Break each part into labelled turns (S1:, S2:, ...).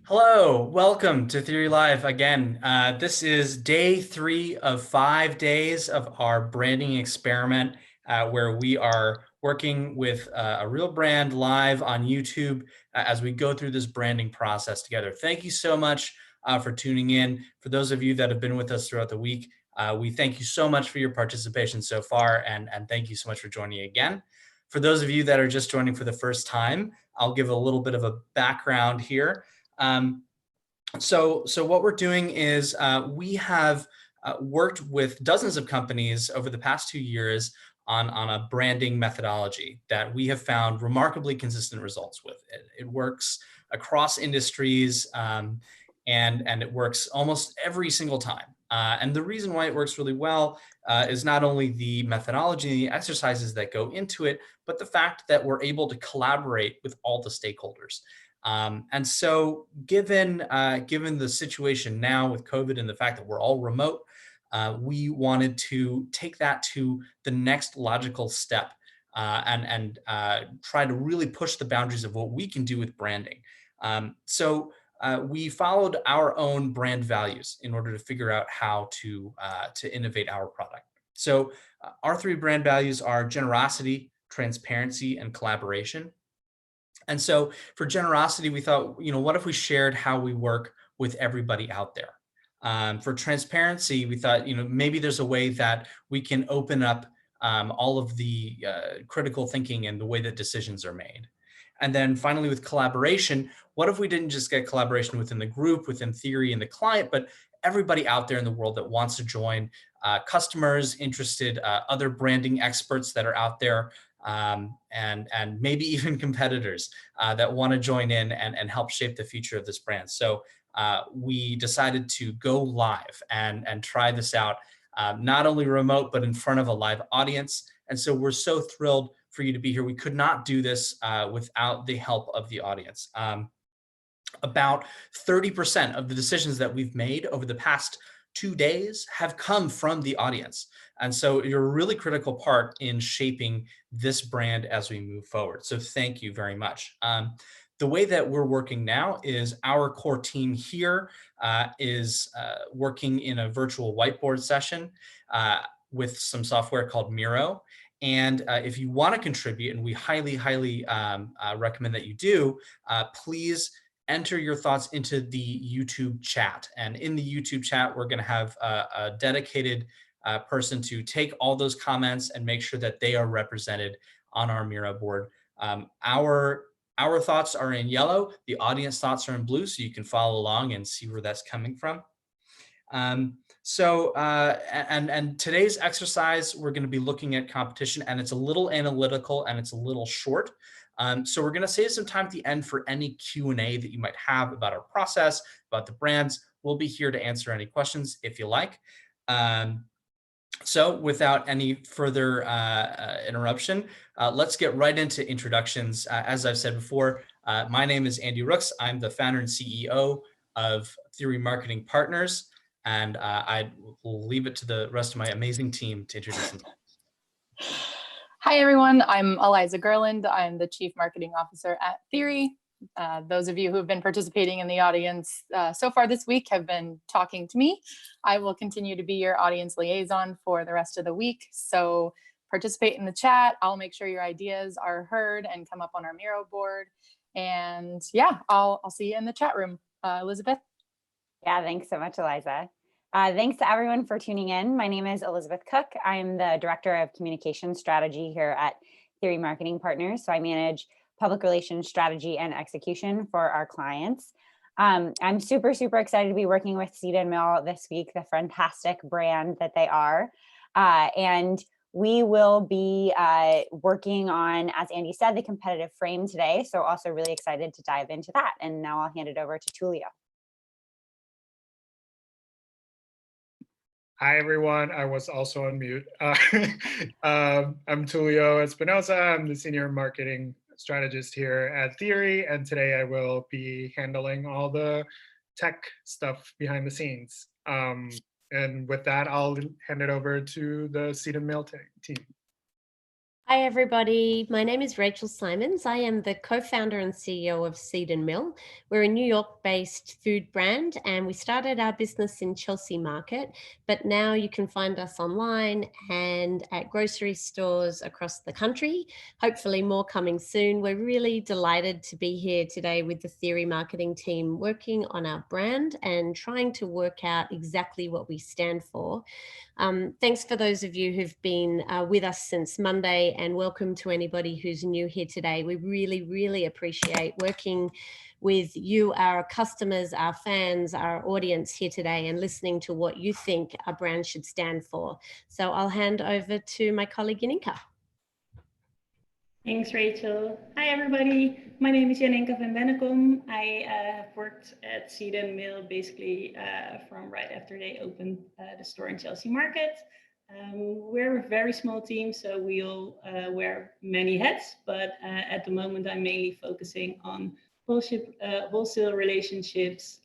S1: Hello, welcome to Theory Live again. This is day 3 of 5 days of our branding experiment, where we are working with a real brand live on YouTube as we go through this branding process together. Thank you so much for tuning in. For those of you that have been with us throughout the week, we thank you so much for your participation so far, and thank you so much for joining again. For those of you that are just joining for the first time, I'll give a little bit of a background here. Um, so what we're doing is we have worked with dozens of companies over the past 2 years on a branding methodology that we have found remarkably consistent results with. It works across industries, and it works almost every single time. And the reason why it works really well is not only the methodology and the exercises that go into it, but the fact that we're able to collaborate with all the stakeholders. And so given the situation now with COVID and the fact that we're all remote, we wanted to take that to the next logical step, and try to really push the boundaries of what we can do with branding. So we followed our own brand values in order to figure out how to innovate our product. So our 3 brand values are generosity, transparency, and collaboration. And so for generosity, we thought, what if we shared how we work with everybody out there? For transparency, we thought, maybe there's a way that we can open up all of the critical thinking and the way that decisions are made. And then finally, with collaboration, what if we didn't just get collaboration within the group, within theory and the client, but everybody out there in the world that wants to join, customers, interested, other branding experts that are out there, and maybe even competitors that want to join in and help shape the future of this brand. So we decided to go live and try this out, not only remote, but in front of a live audience. And so we're so thrilled for you to be here. We could not do this without the help of the audience. About 30% of the decisions that we've made over the past 2 days have come from the audience. And so you're a really critical part in shaping this brand as we move forward. So thank you very much. The way that we're working now is our core team here is working in a virtual whiteboard session with some software called Miro. And if you want to contribute, and we highly, highly recommend that you do, please enter your thoughts into the YouTube chat. And in the YouTube chat, we're going to have a dedicated person to take all those comments and make sure that they are represented on our Miro board. Our thoughts are in yellow. The audience thoughts are in blue, so you can follow along and see where that's coming from. And today's exercise, we're going to be looking at competition, and it's a little analytical and it's a little short. So we're going to save some time at the end for any Q&A that you might have about our process, about the brands. We'll be here to answer any questions if you like. So without any further interruption, let's get right into introductions. As I've said before, my name is Andy Rooks. I'm the founder and CEO of Theory Marketing Partners, and I will leave it to the rest of my amazing team to introduce themselves.
S2: Hi, everyone. I'm Eliza Garland. I'm the Chief Marketing Officer at Theory. Those of you who have been participating in the audience so far this week have been talking to me. I will continue to be your audience liaison for the rest of the week. So participate in the chat. I'll make sure your ideas are heard and come up on our Miro board. And yeah, I'll see you in the chat room. Elizabeth?
S3: Yeah, thanks so much, Eliza. Thanks to everyone for tuning in. My name is Elizabeth Cook. I'm the Director of Communication Strategy here at Theory Marketing Partners. So I manage public relations strategy and execution for our clients. I'm super, super excited to be working with Seed and Mill this week, the fantastic brand that they are. And we will be working on, as Andy said, the competitive frame today. So also really excited to dive into that. And now I'll hand it over to Tulio.
S4: Hi, everyone. I was also on mute. I'm Tulio Espinosa. I'm the Senior Marketing Strategist here at Theory, and today I will be handling all the tech stuff behind the scenes. And with that, I'll hand it over to the Seed and Mail team.
S5: Hi, everybody. My name is Rachel Simons. I am the co-founder and CEO of Seed and Mill. We're a New York-based food brand, and we started our business in Chelsea Market, but now you can find us online and at grocery stores across the country. Hopefully more coming soon. We're really delighted to be here today with the Theory marketing team, working on our brand and trying to work out exactly what we stand for. Thanks for those of you who've been with us since Monday, and welcome to anybody who's new here today. We really, really appreciate working with you, our customers, our fans, our audience here today, and listening to what you think our brand should stand for. So I'll hand over to my colleague Yaninka.
S6: Thanks, Rachel. Hi, everybody. My name is Janinka van Bennekom. I have worked at Seed and Mill basically from right after they opened the store in Chelsea Market. We're a very small team, so we all wear many hats, but at the moment I'm mainly focusing on wholesale relationships,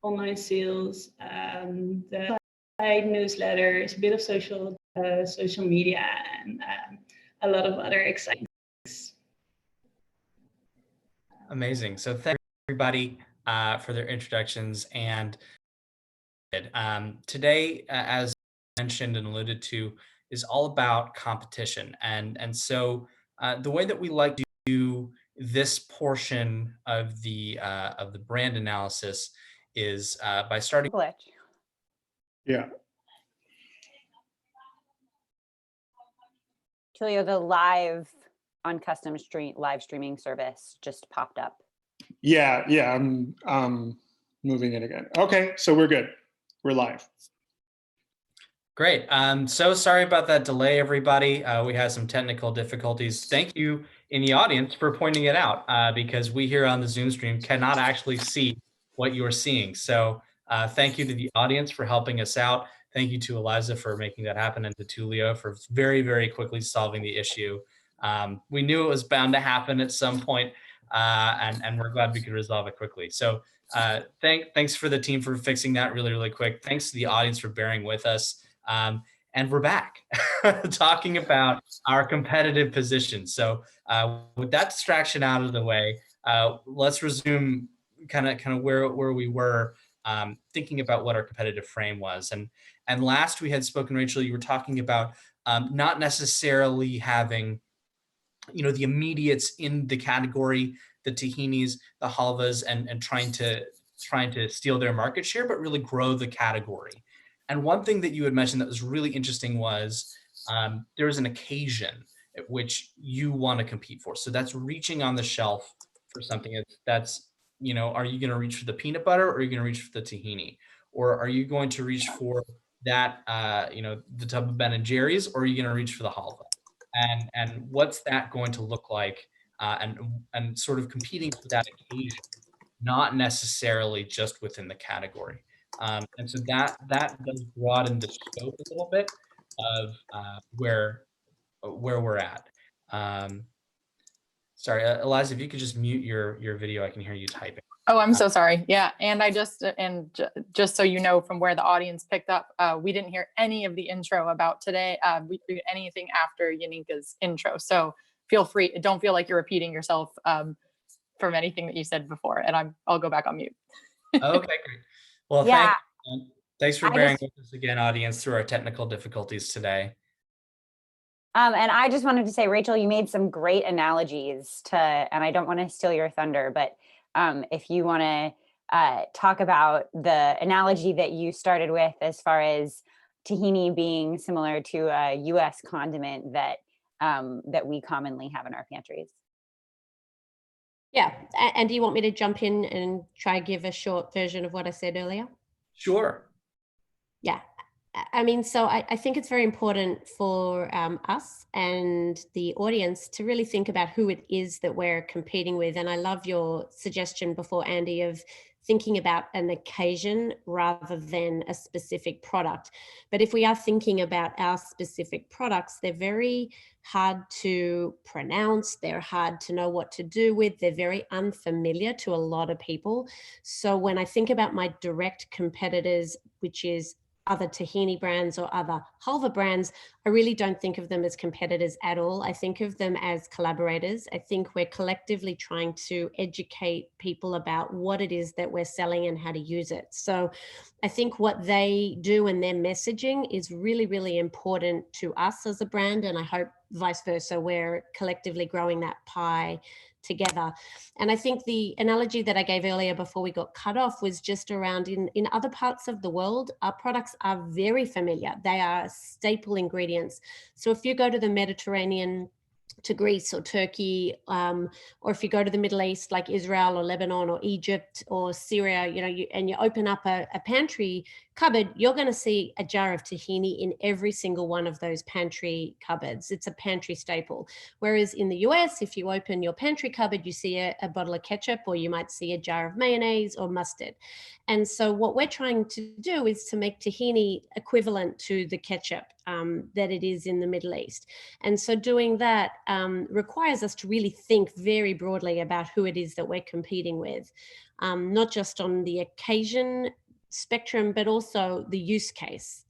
S6: online sales, the newsletters, a bit of social media, and a lot of other exciting things.
S1: Amazing. So thank everybody for their introductions. And today, as mentioned and alluded to, is all about competition. And so the way that we like to do this portion of the brand analysis is by starting.
S3: Glitch.
S4: Yeah.
S3: Tulio, the live on custom live streaming service just popped up.
S4: Yeah, I'm moving it again. Okay, so we're good. We're live.
S1: Great. So sorry about that delay, everybody. We had some technical difficulties. Thank you in the audience for pointing it out because we here on the Zoom stream cannot actually see what you're seeing. So thank you to the audience for helping us out. Thank you to Eliza for making that happen, and to Tulio for very, very quickly solving the issue. We knew it was bound to happen at some point, and we're glad we could resolve it quickly. So thanks for the team for fixing that really, really quick. Thanks to the audience for bearing with us. And we're back talking about our competitive position. So with that distraction out of the way, let's resume kind of where we were thinking about what our competitive frame was. And last we had spoken, Rachel, you were talking about not necessarily having, the immediates in the category, the tahinis, the halvas, and trying to steal their market share, but really grow the category. And one thing that you had mentioned that was really interesting was there's an occasion at which you want to compete for. So that's reaching on the shelf for something that's, are you going to reach for the peanut butter, or are you going to reach for the tahini? Or are you going to reach for that, the tub of Ben and Jerry's, or are you going to reach for the halva? And what's that going to look like? And sort of competing for that occasion, not necessarily just within the category. And so that does broaden the scope a little bit of where we're at. Sorry, Eliza, if you could just mute your video, I can hear you typing.
S2: Oh, I'm so sorry. Yeah. And just so you know, from where the audience picked up, we didn't hear any of the intro about today, anything after Yaninka's intro. So feel free, don't feel like you're repeating yourself from anything that you said before, and I'll go back on mute.
S1: Okay, great. Well,
S3: Yeah.
S1: thanks for bearing with us again, audience, through our technical difficulties today.
S3: And I just wanted to say, Rachel, you made some great analogies and I don't want to steal your thunder, but if you want to talk about the analogy that you started with as far as tahini being similar to a US condiment that we commonly have in our pantries.
S5: Yeah. And do you want me to jump in and try to give a short version of what I said earlier?
S1: Sure.
S5: Yeah. I mean, so I think it's very important for us and the audience to really think about who it is that we're competing with. And I love your suggestion before, Andy, of thinking about an occasion rather than a specific product. But if we are thinking about our specific products, they're very hard to pronounce. They're hard to know what to do with. They're very unfamiliar to a lot of people. So when I think about my direct competitors, which is other tahini brands or other halva brands, I really don't think of them as competitors at all. I think of them as collaborators. I think we're collectively trying to educate people about what it is that we're selling and how to use it. So I think what they do and their messaging is really, really important to us as a brand. And I hope vice versa, we're collectively growing that pie together. And I think the analogy that I gave earlier before we got cut off was just around in other parts of the world, our products are very familiar. They are staple ingredients. So if you go to the Mediterranean, to Greece or Turkey, or if you go to the Middle East, like Israel or Lebanon or Egypt or Syria, and you open up a pantry cupboard, you're going to see a jar of tahini in every single one of those pantry cupboards. It's a pantry staple. Whereas in the US, if you open your pantry cupboard, you see a bottle of ketchup, or you might see a jar of mayonnaise or mustard. And so what we're trying to do is to make tahini equivalent to the ketchup that it is in the Middle East. And so doing that requires us to really think very broadly about who it is that we're competing with, not just on the occasion spectrum, but also the use case.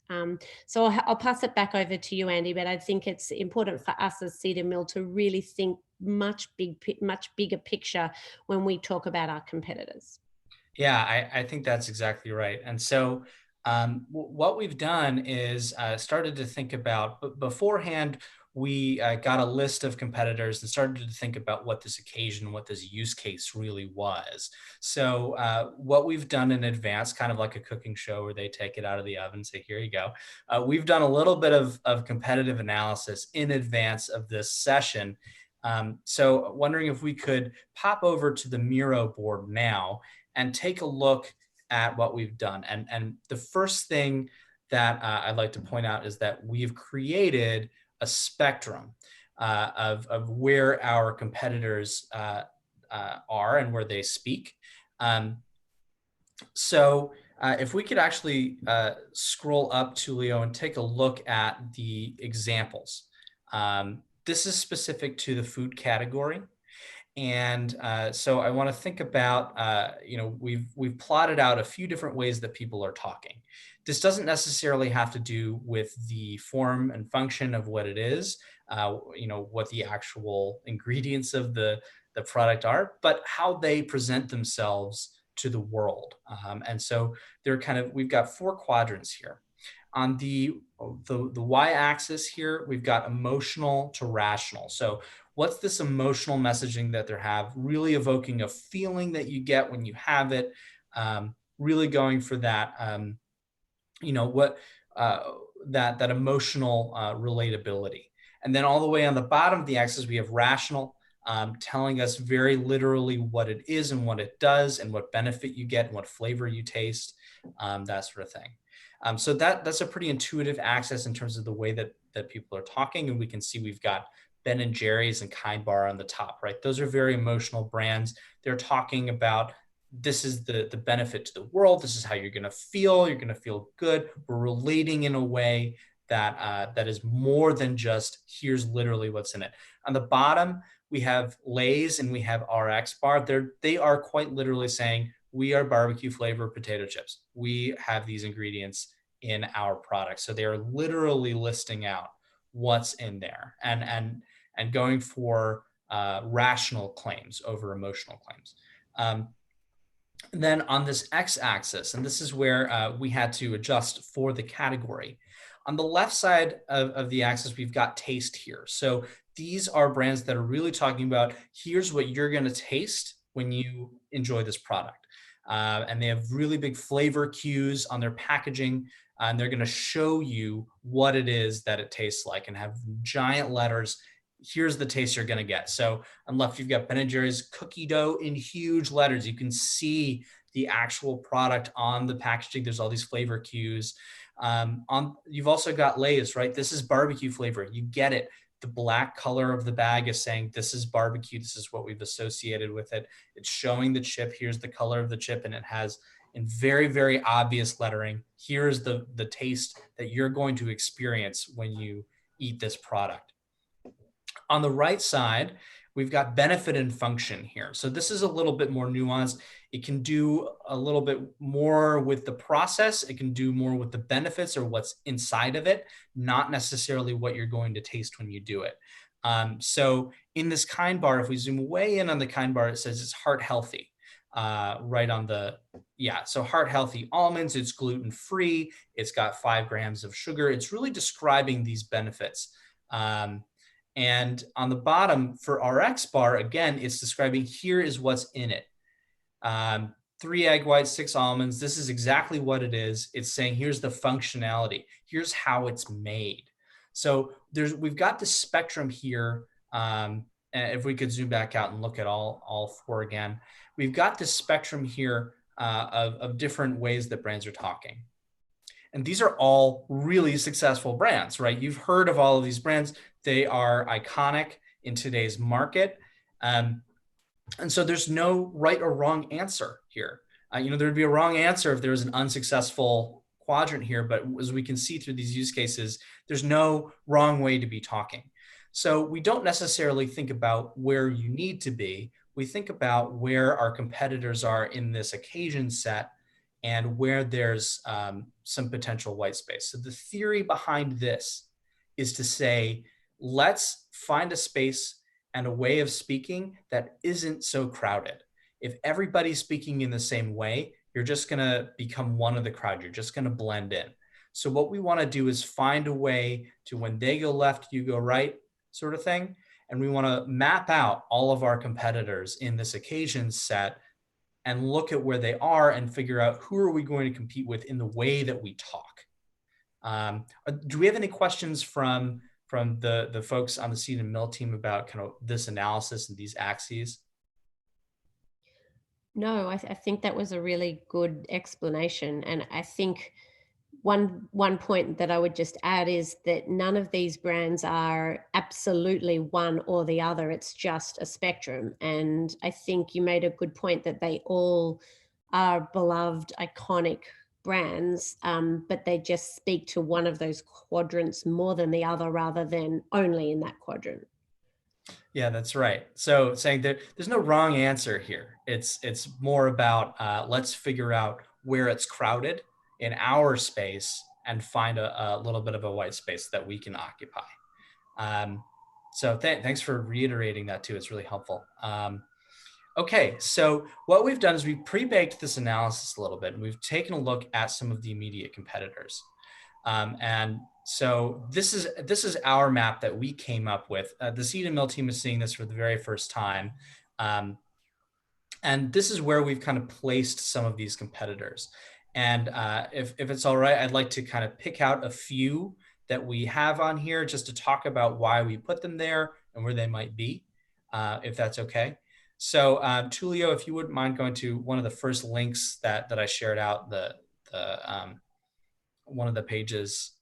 S5: So I'll pass it back over to you, Andy, but I think it's important for us as Seed and Mill to really think much bigger picture when we talk about our competitors.
S1: Yeah, I think that's exactly right. And so what we've done is started to think about, beforehand, we got a list of competitors and started to think about what this occasion, what this use case really was. So what we've done in advance, kind of like a cooking show where they take it out of the oven and say, here you go. We've done a little bit of competitive analysis in advance of this session. So wondering if we could pop over to the Miro board now and take a look at what we've done. And the first thing that I'd like to point out is that we've created a spectrum of where our competitors are and where they speak. So if we could actually scroll up, Tulio, and take a look at the examples. This is specific to the food category. And so I want to think about, we've plotted out a few different ways that people are talking. This doesn't necessarily have to do with the form and function of what it is, what the actual ingredients of the product are, but how they present themselves to the world. And so we've got 4 quadrants here. On the y-axis here, we've got emotional to rational. So what's this emotional messaging that they have, really evoking a feeling that you get when you have it, really going for that, that emotional relatability. And then all the way on the bottom of the axis, we have rational, telling us very literally what it is and what it does and what benefit you get and what flavor you taste, that sort of thing. So that's a pretty intuitive access in terms of the way that people are talking. And we can see we've got Ben and Jerry's and Kind Bar on the top, right? Those are very emotional brands. They're talking about, this is the benefit to the world. This is how you're going to feel. You're going to feel good. We're relating in a way that is more than just, here's literally what's in it. On the bottom, we have Lay's and we have RX Bar. They are quite literally saying, we are barbecue flavored potato chips. We have these ingredients in our product. So they are literally listing out what's in there and going for rational claims over emotional claims. Then on this x-axis, and this is where we had to adjust for the category. On the left side of the axis, we've got taste here. So these are brands that are really talking about, here's what you're going to taste when you enjoy this product. And they have really big flavor cues on their packaging, and they're going to show you what it is that it tastes like and have giant letters. Here's the taste you're going to get. So on left, you've got Ben & Jerry's cookie dough in huge letters. You can see the actual product on the packaging. There's all these flavor cues. You've also got Lay's, right? This is barbecue flavor. You get it. The black color of the bag is saying, this is barbecue. This is what we've associated with it. It's showing the chip. Here's the color of the chip. And it has, in very, very obvious lettering, here's the taste that you're going to experience when you eat this product. On the right side, We've got benefit and function here. So this is a little bit more nuanced. It can do a little bit more with the process. It can do more with the benefits or what's inside of it, not necessarily what you're going to taste when you do it. So in this kind bar, if we zoom way in on the kind bar, it says it's heart healthy. Right on the, so heart healthy almonds, it's gluten free, it's got 5 grams of sugar. It's really describing these benefits. And on the bottom for RX bar, again, it's describing here is what's in it. 3 egg whites, 6 almonds. This is exactly what it is. It's saying here's the functionality. Here's how it's made. So we've got the spectrum here. If we could zoom back out and look at all 4 again, we've got this spectrum here of different ways that brands are talking. And these are all really successful brands, right? You've heard of all of these brands. They are iconic in today's market. And so there's no right or wrong answer here. There'd be a wrong answer if there was an unsuccessful quadrant here, but as we can see through these use cases, there's no wrong way to be talking. So we don't necessarily think about where you need to be. We think about where our competitors are in this occasion set and where there's some potential white space. So the theory behind this is to say, let's find a space and a way of speaking that isn't so crowded. If everybody's speaking in the same way, you're just gonna become one of the crowd. You're just gonna blend in. So what we wanna do is find a way to, when they go left, you go right, sort of thing. And we wanna map out all of our competitors in this occasion set and look at where they are and figure out who are we going to compete with in the way that we talk. Do we have any questions from the folks on the Seed and Mill team about kind of this analysis and these axes?
S5: No, I think that was a really good explanation. And I think one point that I would just add is that none of these brands are absolutely one or the other. It's just a spectrum. And I think you made a good point that they all are beloved, iconic brands, but they just speak to one of those quadrants more than the other, rather than only in that quadrant.
S1: Yeah, that's right. So saying that there's no wrong answer here. It's more about let's figure out where it's crowded in our space and find a little bit of a white space that we can occupy. So thanks for reiterating that too. It's really helpful. Okay, so what we've done is we've pre-baked this analysis a little bit, and we've taken a look at some of the immediate competitors. And so this is our map that we came up with. The Seed and Mill team is seeing this for the very first time. And this is where we've kind of placed some of these competitors. And if it's all right, I'd like to kind of pick out a few that we have on here just to talk about why we put them there and where they might be, if that's okay. So Tulio, if you wouldn't mind going to one of the first links that I shared out, one of the pages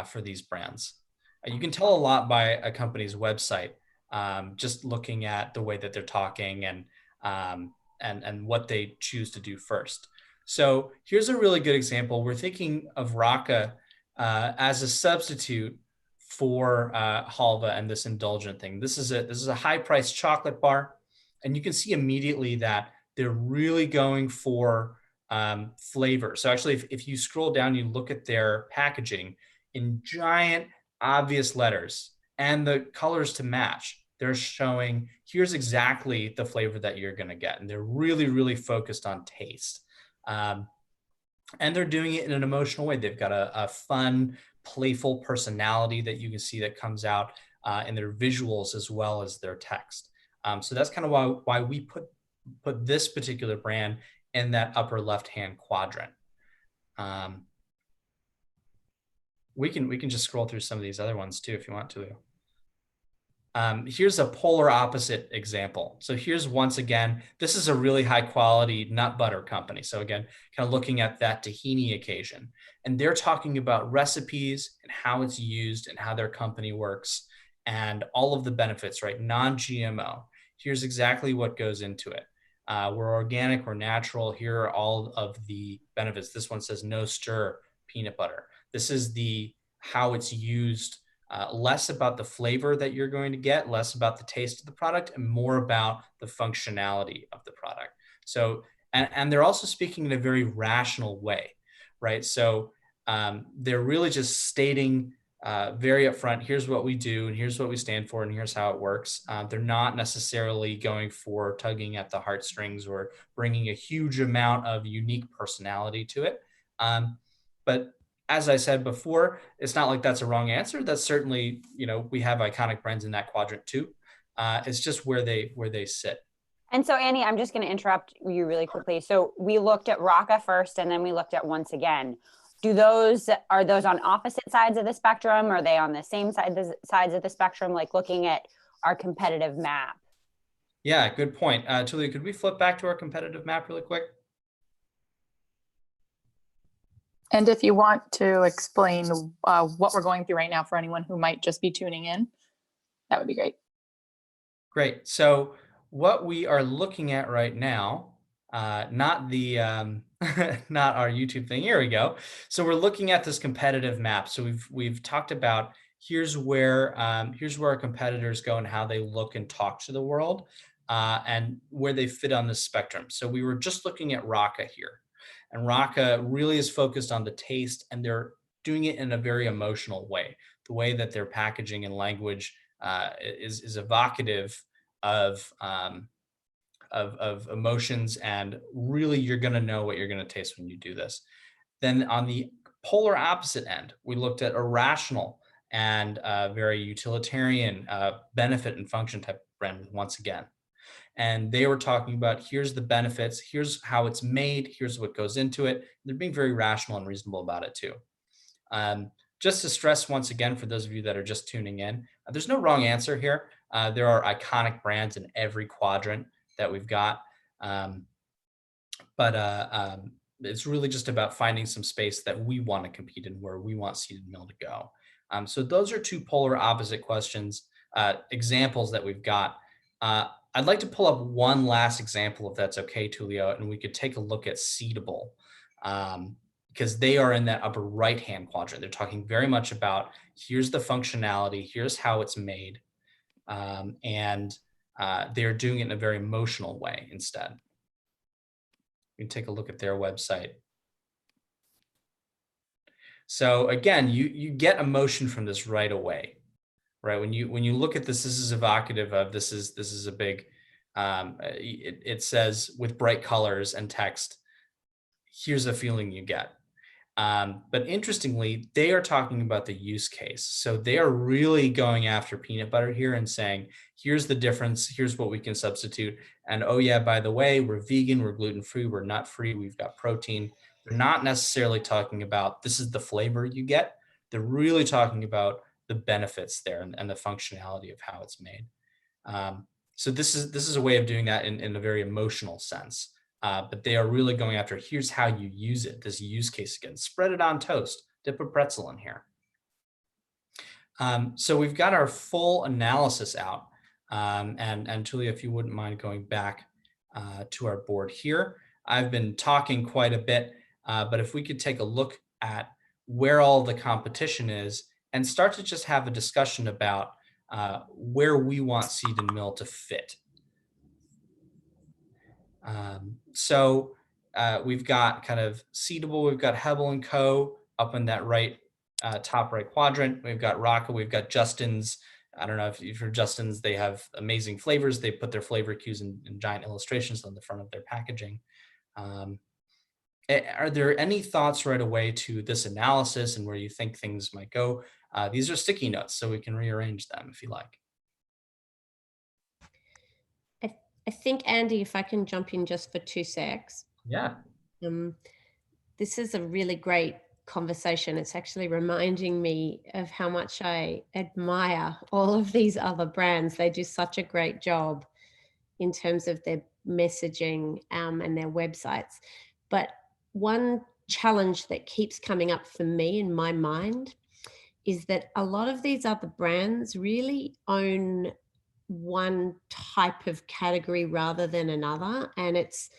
S1: for these brands. You can tell a lot by a company's website, just looking at the way that they're talking and what they choose to do first. So here's a really good example. We're thinking of Raka as a substitute for halva and this indulgent thing. This is a high-priced chocolate bar, and you can see immediately that they're really going for flavor. So actually, if you scroll down, you look at their packaging in giant, obvious letters and the colors to match. They're showing here's exactly the flavor that you're going to get, and they're really, really focused on taste. And they're doing it in an emotional way. They've got a fun, playful personality that you can see that comes out in their visuals as well as their text. So that's kind of why we put this particular brand in that upper left-hand quadrant. We can just scroll through some of these other ones too if you want to. Here's a polar opposite example. So here's, once again, this is a really high quality nut butter company. So again, kind of looking at that tahini occasion, and they're talking about recipes and how it's used and how their company works and all of the benefits, right? Non-GMO. Here's exactly what goes into it. We're organic, we're natural. Here are all of the benefits. This one says no stir peanut butter. This is how it's used less about the flavor that you're going to get, less about the taste of the product, and more about the functionality of the product. So, and they're also speaking in a very rational way, right? So they're really just stating very upfront, here's what we do, and here's what we stand for, and here's how it works. They're not necessarily going for tugging at the heartstrings or bringing a huge amount of unique personality to it. But as I said before, it's not like that's a wrong answer. That's certainly, we have iconic brands in that quadrant too. It's just where they sit.
S3: And so, Annie, I'm just going to interrupt you really quickly. So we looked at Rocca first, and then we looked at Once Again. Are those on opposite sides of the spectrum? Are they on the same sides of the spectrum, like looking at our competitive map?
S1: Yeah, good point. Tulia, could we flip back to our competitive map really quick?
S2: And if you want to explain what we're going through right now for anyone who might just be tuning in, that would be great.
S1: Great. So what we are looking at right now, not the not our YouTube thing. Here we go. So we're looking at this competitive map. So we've talked about here's where our competitors go and how they look and talk to the world, and where they fit on the spectrum. So we were just looking at Rocca here, and Rocca really is focused on the taste, and they're doing it in a very emotional way. The way that their packaging and language is evocative of emotions, and really you're going to know what you're going to taste when you do this. Then on the polar opposite end, we looked at a rational and very utilitarian benefit and function type brand Once Again. And they were talking about here's the benefits, here's how it's made, here's what goes into it. They're being very rational and reasonable about it too. Just to stress once again, for those of you that are just tuning in, there's no wrong answer here. There are iconic brands in every quadrant that we've got. But it's really just about finding some space that we want to compete in, where we want Seeded Mill to go. So those are two polar opposite examples that we've got. I'd like to pull up one last example, if that's okay, Tulio, and we could take a look at Seedable. Because they are in that upper right-hand quadrant. They're talking very much about here's the functionality, here's how it's made, and they're doing it in a very emotional way instead. You can take a look at their website. So again, you get emotion from this right away, right? When you look at this, this is evocative of this is a big. It says with bright colors and text, here's a feeling you get. But interestingly, they are talking about the use case. So they are really going after peanut butter here and saying, here's the difference, here's what we can substitute. And oh yeah, by the way, we're vegan, we're gluten-free, we're nut-free, we've got protein. They're not necessarily talking about this is the flavor you get. They're really talking about the benefits there and the functionality of how it's made. So this is a way of doing that in a very emotional sense. But they are really going after, here's how you use it, this use case again. Spread it on toast, dip a pretzel in here. So we've got our full analysis out. And Tulia, if you wouldn't mind going back to our board here. I've been talking quite a bit, but if we could take a look at where all the competition is and start to just have a discussion about where we want Seeded Mill to fit. So we've got kind of Seedable, we've got Hebel & Co. up in that top right quadrant. We've got Rocca, we've got Justin's. I don't know if you've heard Justin's, they have amazing flavors. They put their flavor cues in giant illustrations on the front of their packaging. Are there any thoughts right away to this analysis and where you think things might go? These are sticky notes, so we can rearrange them if you like.
S5: I think, Andy, if I can jump in just for 2 secs.
S1: Yeah.
S5: This is a really great conversation. It's actually reminding me of how much I admire all of these other brands. They do such a great job in terms of their messaging and their websites. But one challenge that keeps coming up for me in my mind is that a lot of these other brands really own one type of category rather than another. And it's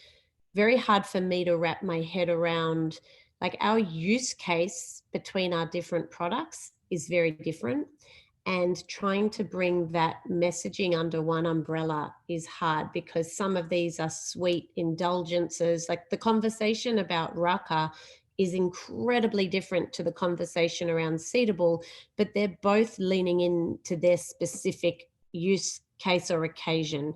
S5: very hard for me to wrap my head around, like, our use case between our different products is very different. And trying to bring that messaging under one umbrella is hard because some of these are sweet indulgences. Like the conversation about raka is incredibly different to the conversation around seedable, but they're both leaning into their specific use case or occasion.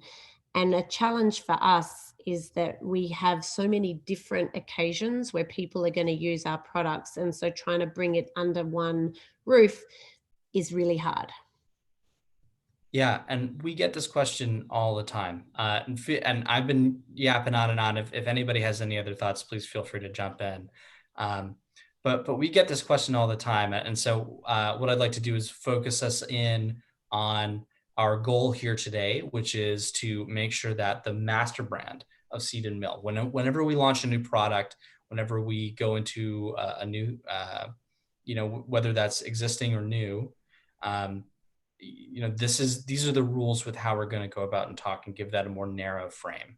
S5: And a challenge for us is that we have so many different occasions where people are going to use our products. And so trying to bring it under one roof is really hard.
S1: Yeah, and we get this question all the time. And I've been yapping on and on. If anybody has any other thoughts, please feel free to jump in. But we get this question all the time. And so what I'd like to do is focus us in on our goal here today, which is to make sure that the master brand of Seed and Mill, whenever we launch a new product, whenever we go into a new, whether that's existing or new, these are the rules with how we're going to go about and talk and give that a more narrow frame.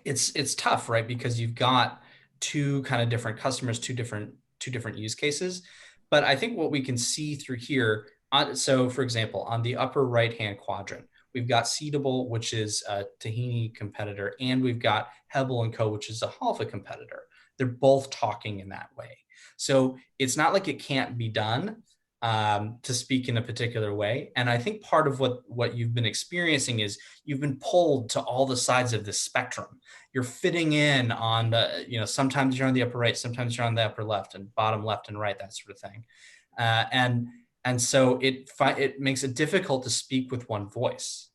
S1: It's tough, right? Because you've got two kind of different customers, two different use cases. But I think what we can see through here, so for example, on the upper right-hand quadrant, we've got Seedable, which is a tahini competitor, and we've got Hebel & Co., which is a halva competitor. They're both talking in that way. So it's not like it can't be done, to speak in a particular way. And I think part of what you've been experiencing is you've been pulled to all the sides of this spectrum. You're fitting in on the, sometimes you're on the upper right, sometimes you're on the upper left and bottom left and right, that sort of thing. And so it makes it difficult to speak with one voice.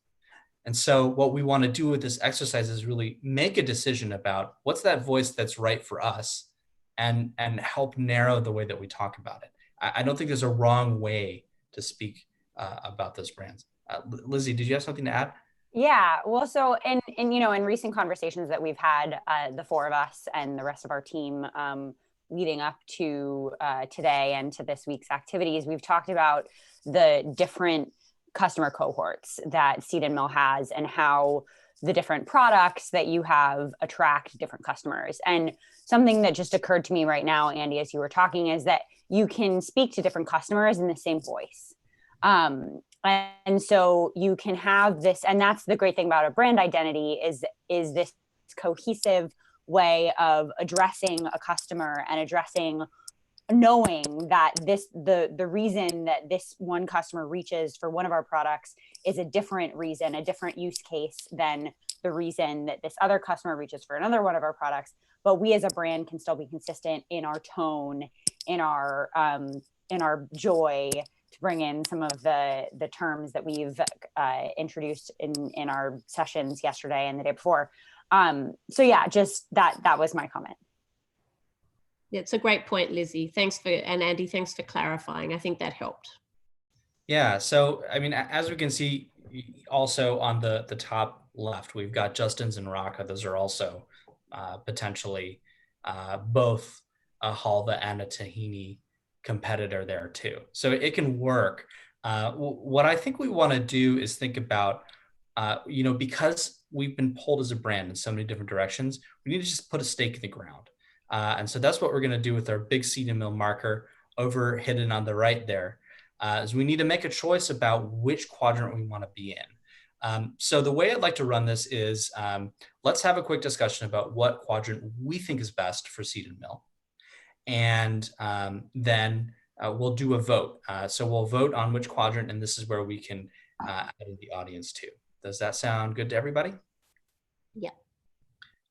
S1: And so what we want to do with this exercise is really make a decision about what's that voice that's right for us and help narrow the way that we talk about it. I don't think there's a wrong way to speak about those brands. Lizzie, did you have something to add?
S3: Yeah, well, so in recent conversations that we've had, the four of us and the rest of our team, leading up to today and to this week's activities, we've talked about the different customer cohorts that Seed and Mill has and how the different products that you have attract different customers. And something that just occurred to me right now, Andy, as you were talking, is that you can speak to different customers in the same voice. And so you can have this, and that's the great thing about a brand identity is this cohesive way of addressing a customer and knowing that the reason that this one customer reaches for one of our products is a different reason, a different use case than the reason that this other customer reaches for another one of our products. But we as a brand can still be consistent in our tone, in our joy, to bring in some of the terms that we've introduced in our sessions yesterday and the day before. So yeah, just that was my comment.
S5: It's a great point, Lizzie. And Andy, thanks for clarifying. I think that helped.
S1: Yeah, so I mean, as we can see also on the top left, we've got Justin's and Raka. Those are also potentially both a halva and a tahini competitor there too. So it can work. What I think we want to do is think about, because we've been pulled as a brand in so many different directions, we need to just put a stake in the ground. And so that's what we're going to do with our big Seed and Mill marker over hidden on the right there, is we need to make a choice about which quadrant we want to be in. So the way I'd like to run this is let's have a quick discussion about what quadrant we think is best for Seed and Mill. And then we'll do a vote. So we'll vote on which quadrant, and this is where we can add in the audience too. Does that sound good to everybody?
S5: Yeah.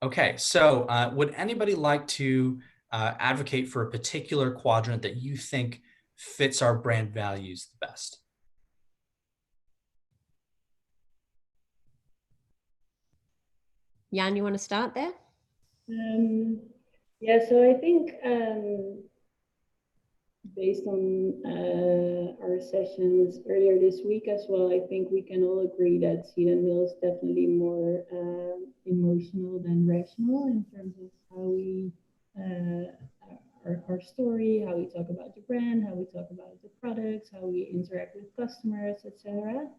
S1: Okay, so would anybody like to advocate for a particular quadrant that you think fits our brand values the best?
S5: Jan, you want to start there?
S6: Yeah, so I think based on our sessions earlier this week as well, I think we can all agree that Seed and Mill is definitely more emotional than rational in terms of how we our story, how we talk about the brand, how we talk about the products, how we interact with customers, etc.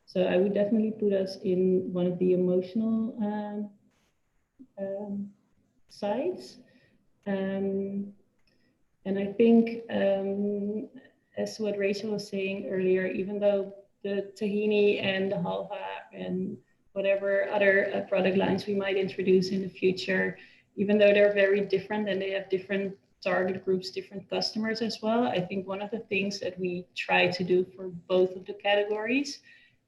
S6: So I would definitely put us in one of the emotional sides. And I think, as what Rachel was saying earlier, even though the tahini and the halva and whatever other product lines we might introduce in the future, even though they're very different and they have different target groups, different customers as well, I think one of the things that we try to do for both of the categories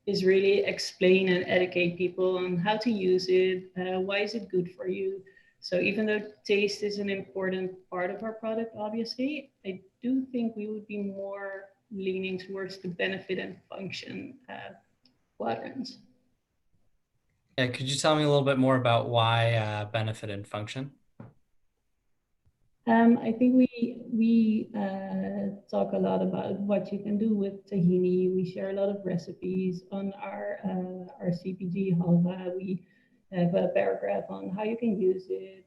S6: is really explain and educate people on how to use it, why is it good for you. So even though taste is an important part of our product, obviously, I do think we would be more leaning towards the benefit and function quadrants.
S1: Yeah, could you tell me a little bit more about why benefit and function?
S6: I think we talk a lot about what you can do with tahini. We share a lot of recipes on our CPG halva. We have a paragraph on how you can use it,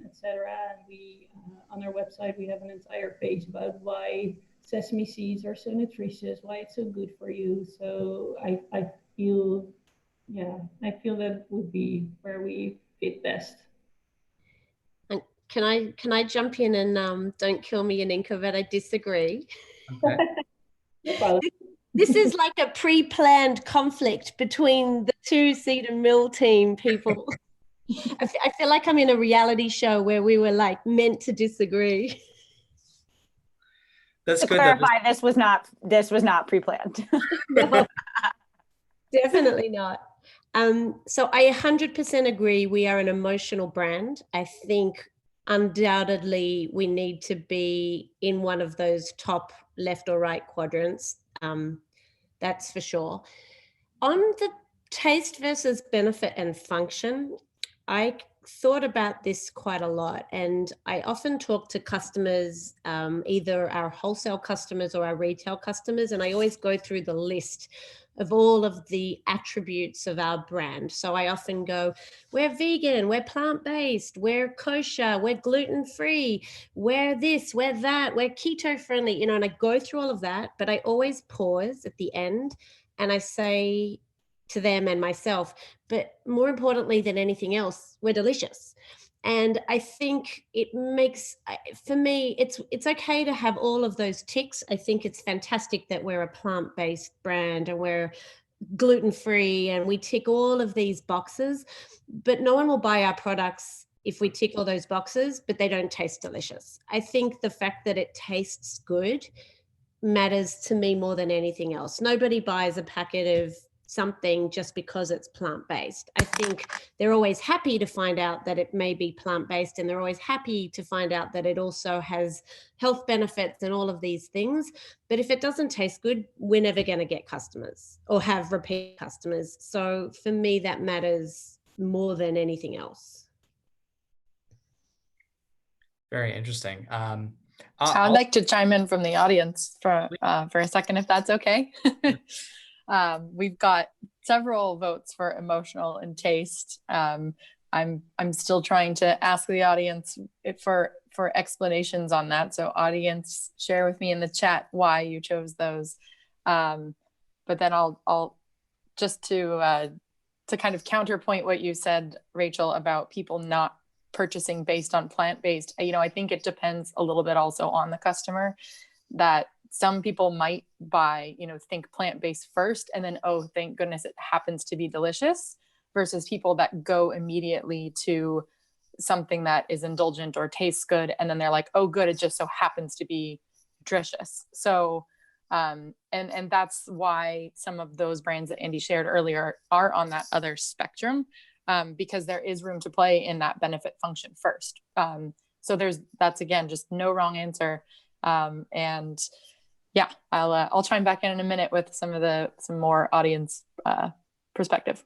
S6: etc. And we on our website we have an entire page about why sesame seeds are so nutritious, why it's so good for you. So I feel, yeah, I feel that would be where we fit best.
S5: And can I jump in and don't kill me, Yaninka, but I disagree.
S1: Okay.
S6: No problem.
S5: This is like a pre-planned conflict between the two Seed and Mill team people. I feel like I'm in a reality show where we were like meant to disagree.
S1: That's
S3: To
S1: good.
S3: clarify, this was not pre-planned.
S5: No, definitely not. So I 100% agree. We are an emotional brand. I think undoubtedly we need to be in one of those top left or right quadrants. That's for sure. On the taste versus benefit and function, I thought about this quite a lot, and I often talk to customers, either our wholesale customers or our retail customers, and I always go through the list of all of the attributes of our brand. So I often go, we're vegan, we're plant-based, we're kosher, we're gluten-free, we're this, we're that, we're keto-friendly, you know, and I go through all of that, but I always pause at the end and I say to them and myself, but more importantly than anything else, we're delicious. And I think it makes, for me, it's okay to have all of those ticks. I think it's fantastic that we're a plant-based brand and we're gluten-free and we tick all of these boxes, but no one will buy our products if we tick all those boxes, but they don't taste delicious. I think the fact that it tastes good matters to me more than anything else. Nobody buys a packet of something just because it's plant-based. I think they're always happy to find out that it may be plant-based, and they're always happy to find out that it also has health benefits and all of these things. But if it doesn't taste good, we're never going to get customers or have repeat customers. So for me, that matters more than anything else.
S1: Very interesting.
S2: I'd like to chime in from the audience for a second, if that's okay. We've got several votes for emotional and taste. I'm still trying to ask the audience for explanations on that. So audience, share with me in the chat why you chose those. But then I'll just to kind of counterpoint what you said, Rachel, about people not purchasing based on plant-based. You know, I think it depends a little bit also on the customer, that some people might buy, you know, think plant-based first and then, oh, thank goodness it happens to be delicious, versus people that go immediately to something that is indulgent or tastes good. And then they're like, oh, good, it just so happens to be nutritious. So, and that's why some of those brands that Andy shared earlier are on that other spectrum, because there is room to play in that benefit function first. So that's again, just no wrong answer. And yeah, I'll chime back in a minute with some more audience perspective.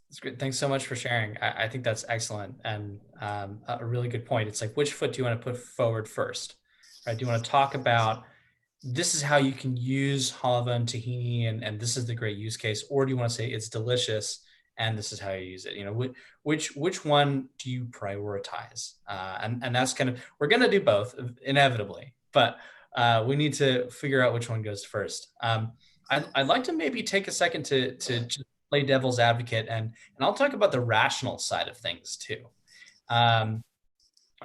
S1: That's great. Thanks so much for sharing. I think that's excellent and a really good point. It's like, which foot do you want to put forward first, right? Do you want to talk about this is how you can use halva and tahini and this is the great use case, or do you want to say it's delicious and this is how you use it? You know, which one do you prioritize? And that's kind of, we're going to do both inevitably, but we need to figure out which one goes first. I'd like to maybe take a second to just play devil's advocate, and I'll talk about the rational side of things too.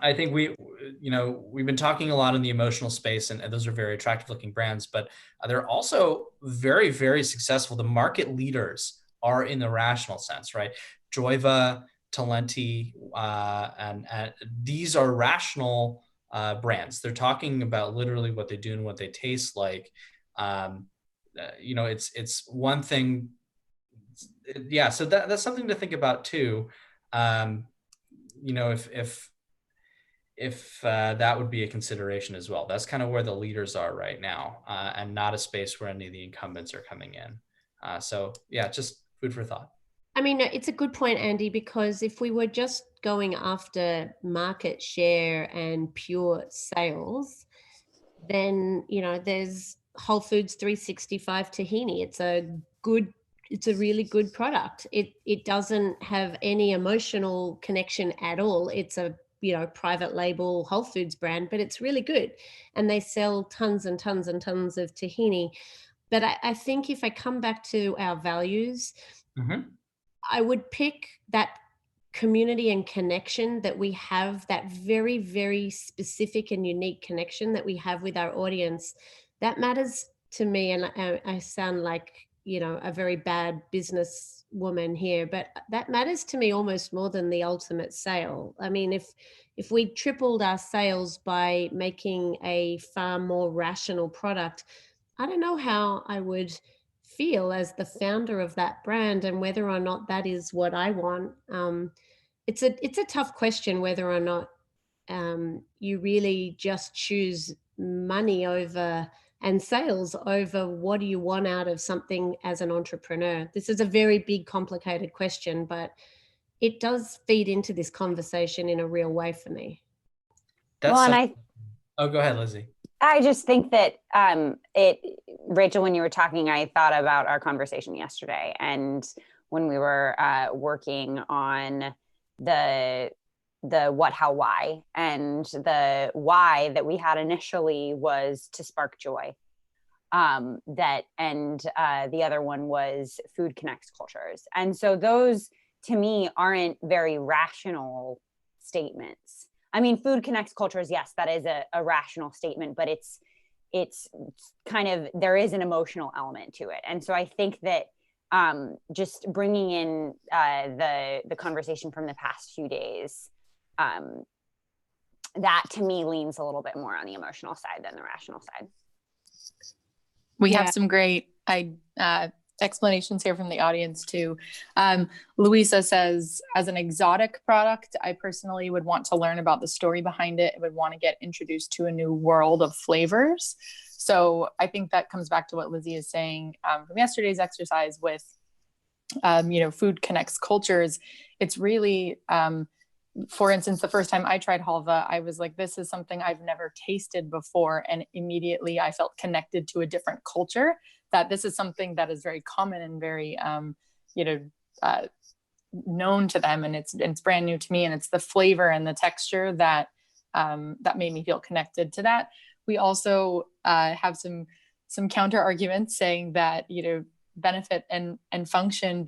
S1: I think we've been talking a lot in the emotional space, and those are very attractive looking brands, but they're also very, very successful. The market leaders are in the rational sense, right? Joyva, Talenti, and these are rational brands. They're talking about literally what they do and what they taste like. It's one thing. Yeah, so that's something to think about too. If that would be a consideration as well. That's kind of where the leaders are right now, and not a space where any of the incumbents are coming in. So yeah, just food for thought.
S5: I mean, it's a good point, Andy, because if we were just going after market share and pure sales, then, there's Whole Foods 365 tahini. It's a really good product. It doesn't have any emotional connection at all. It's a private label Whole Foods brand, but it's really good. And they sell tons and tons and tons of tahini. But I think if I come back to our values, I would pick that community and connection that we have, that very, very specific and unique connection that we have with our audience. That matters to me. And I sound like, a very bad business woman here, but that matters to me almost more than the ultimate sale. I mean, if we tripled our sales by making a far more rational product, I don't know how I would feel as the founder of that brand, and whether or not that is what I want. It's a tough question whether or not you really just choose money over and sales over what do you want out of something as an entrepreneur. This is a very big, complicated question, but it does feed into this conversation in a real way for me.
S1: Go ahead, Lizzie.
S3: I just think that Rachel, when you were talking, I thought about our conversation yesterday, and when we were working on the what, how, why, and the why that we had initially was to spark joy. The other one was food connects cultures. And so those, to me, aren't very rational statements. I mean, food connects cultures. Yes, that is a rational statement, but it's kind of, there is an emotional element to it. And so I think that just bringing in the conversation from the past few days, that to me leans a little bit more on the emotional side than the rational side.
S2: We have some great explanations here from the audience too. Louisa says, as an exotic product, I personally would want to learn about the story behind it. I would want to get introduced to a new world of flavors. So I think that comes back to what Lizzie is saying from yesterday's exercise with, food connects cultures. It's really, for instance, the first time I tried halva, I was like, this is something I've never tasted before. And immediately I felt connected to a different culture, that this is something that is very common and very, known to them. And it's brand new to me. And it's the flavor and the texture that made me feel connected to that. We also have some counter arguments saying that, benefit and function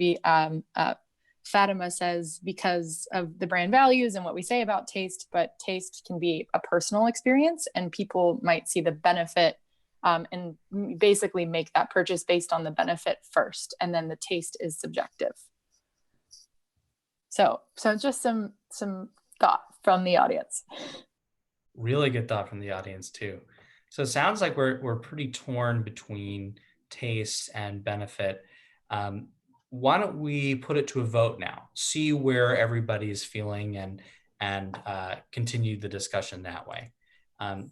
S2: Fatima says, because of the brand values and what we say about taste, but taste can be a personal experience, and people might see the benefit and basically make that purchase based on the benefit first, and then the taste is subjective. So just some thought from the audience.
S1: Really good thought from the audience too. So it sounds like we're pretty torn between taste and benefit. Why don't we put it to a vote now? See where everybody is feeling and continue the discussion that way.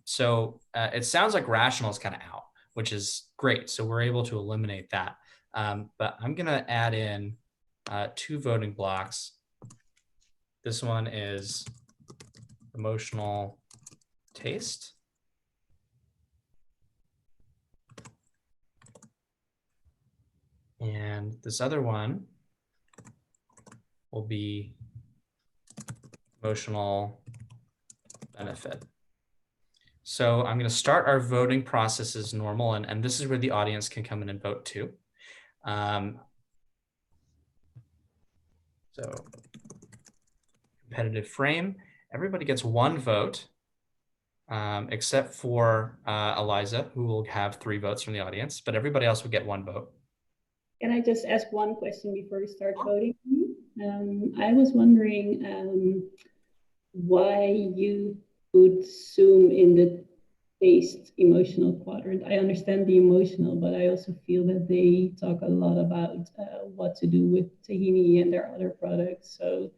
S1: So it sounds like rational is kind of out, which is great. So we're able to eliminate that. But I'm going to add in 2 voting blocks. This one is emotional taste. And this other one will be emotional benefit. So I'm going to start our voting process as normal, and this is where the audience can come in and vote too. So competitive frame, Everybody gets one vote, except for Eliza, who will have 3 votes from the audience, but everybody else will get 1 vote.
S6: Can I just ask one question before we start voting? I was wondering why you put Zoom in the taste emotional quadrant. I understand the emotional, but I also feel that they talk a lot about what to do with tahini and their other products. So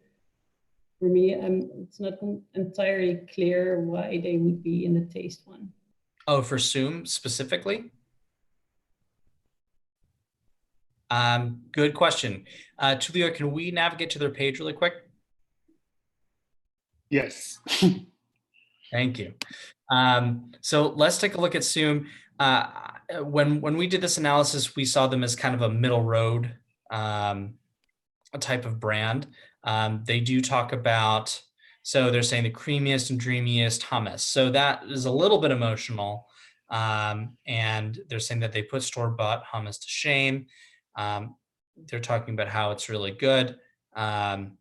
S6: for me, it's not entirely clear why they would be in the taste one.
S1: Oh, for Zoom specifically? Good question. Tulio, can we navigate to their page really quick?
S4: Yes.
S1: Thank you. So let's take a look at Zoom. When we did this analysis, we saw them as kind of a middle road type of brand. They do talk about, so they're saying the creamiest and dreamiest hummus. So that is a little bit emotional. And they're saying that they put store-bought hummus to shame. They're talking about how it's really good. Tahini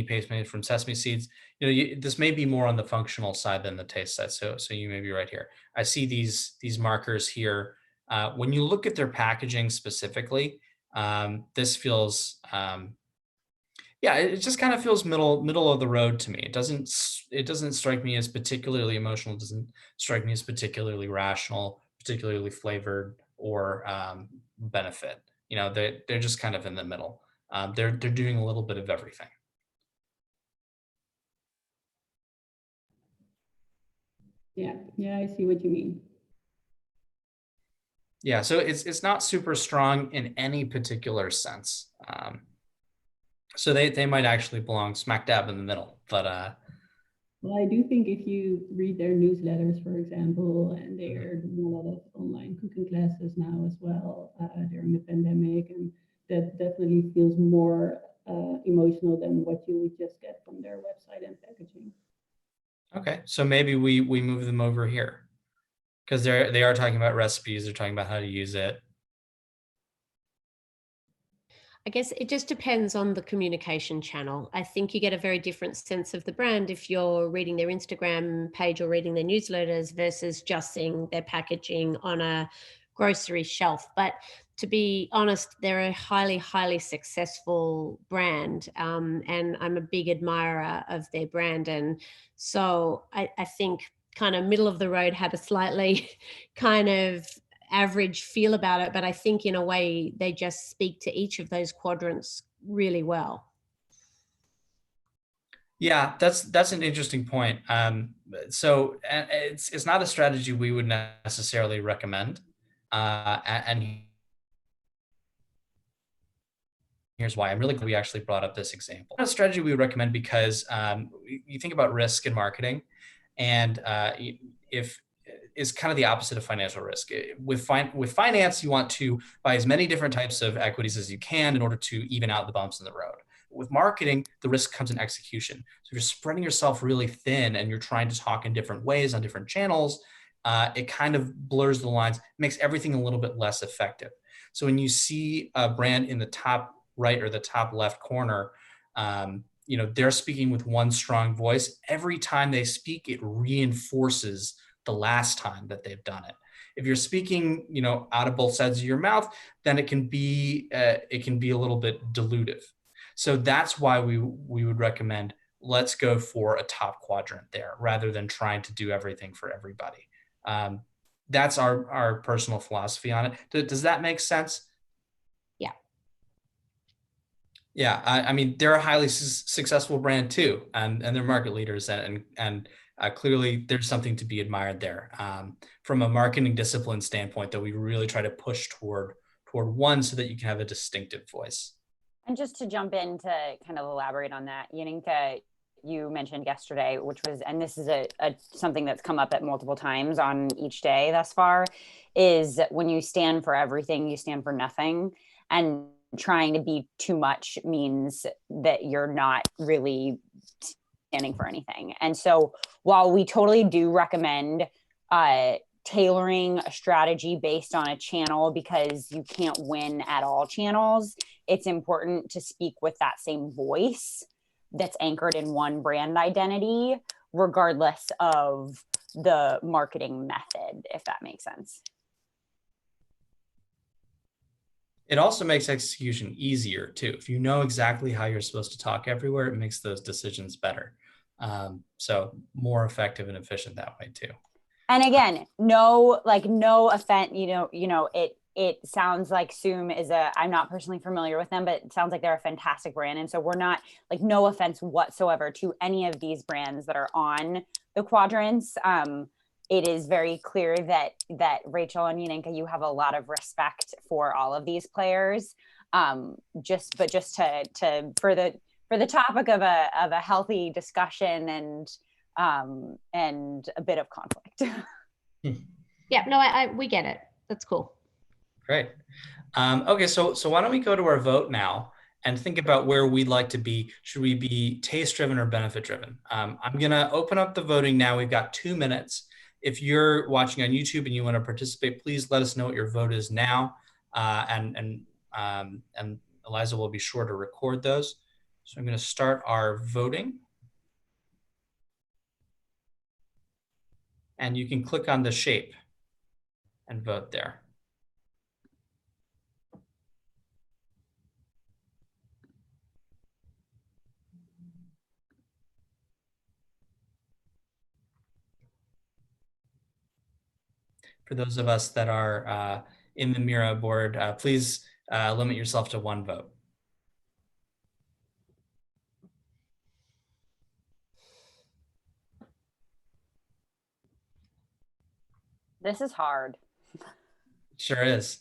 S1: paste made from sesame seeds. This may be more on the functional side than the taste side. So you may be right here. I see these markers here. When you look at their packaging specifically, this feels, it just kind of feels middle of the road to me. It doesn't strike me as particularly emotional. It doesn't strike me as particularly rational, particularly flavored, or benefit. They're just kind of in the middle. They're doing a little bit of everything.
S6: Yeah, I see what you mean.
S1: Yeah, so it's not super strong in any particular sense. So they might actually belong smack dab in the middle, but
S6: well, I do think if you read their newsletters, for example, and they're doing a lot of online cooking classes now as well during the pandemic, and that definitely feels more emotional than what you would just get from their website and packaging.
S1: Okay, so maybe we move them over here because they are talking about recipes. They're talking about how to use it.
S5: I guess it just depends on the communication channel. I think you get a very different sense of the brand if you're reading their Instagram page or reading their newsletters versus just seeing their packaging on a grocery shelf. But to be honest, they're a highly, highly successful brand. And I'm a big admirer of their brand. And so I think kind of middle of the road had a slightly kind of average feel about it, but I think in a way they just speak to each of those quadrants really well.
S1: Yeah, that's an interesting point. So it's not a strategy we would necessarily recommend. And here's why. I'm really glad we actually brought up this example. Not a strategy we would recommend because you think about risk in marketing, and if is kind of the opposite of financial risk. With finance, you want to buy as many different types of equities as you can in order to even out the bumps in the road. With marketing, the risk comes in execution. So if you're spreading yourself really thin and you're trying to talk in different ways on different channels, it kind of blurs the lines, makes everything a little bit less effective. So when you see a brand in the top right or the top left corner, they're speaking with one strong voice. Every time they speak, it reinforces the last time that they've done it. If you're speaking, out of both sides of your mouth, then it can be a little bit dilutive. So that's why we would recommend let's go for a top quadrant there rather than trying to do everything for everybody. That's our personal philosophy on it. Does that make sense?
S5: Yeah.
S1: Yeah, I mean, they're a highly successful brand too, and they're market leaders, and clearly there's something to be admired there. From a marketing discipline standpoint, though, we really try to push toward one so that you can have a distinctive voice.
S3: And just to jump in to kind of elaborate on that, Yaninka, you mentioned yesterday, which was, and this is something that's come up at multiple times on each day thus far, is when you stand for everything, you stand for nothing. And trying to be too much means that you're not really standing for anything. And so while we totally do recommend tailoring a strategy based on a channel because you can't win at all channels, it's important to speak with that same voice that's anchored in one brand identity, regardless of the marketing method, if that makes sense.
S1: It also makes execution easier too. If you know exactly how you're supposed to talk everywhere, it makes those decisions better. So more effective and efficient that way too.
S3: And again, no offense, it sounds like Zoom is I'm not personally familiar with them, but it sounds like they're a fantastic brand. And so we're not, like, no offense whatsoever to any of these brands that are on the quadrants. It is very clear that Rachel and Yanenka, you have a lot of respect for all of these players. Just to for the topic of a healthy discussion and a bit of conflict.
S5: Yeah, no, we get it. That's cool.
S1: Great. Okay, so why don't we go to our vote now and think about where we'd like to be. Should we be taste-driven or benefit-driven? I'm gonna open up the voting now. We've got 2 minutes. If you're watching on YouTube and you want to participate, please let us know what your vote is now, and Eliza will be sure to record those. So I'm going to start our voting. And you can click on the shape and vote there. For those of us that are in the Miro board, please limit yourself to 1 vote.
S3: This is hard.
S1: Sure is.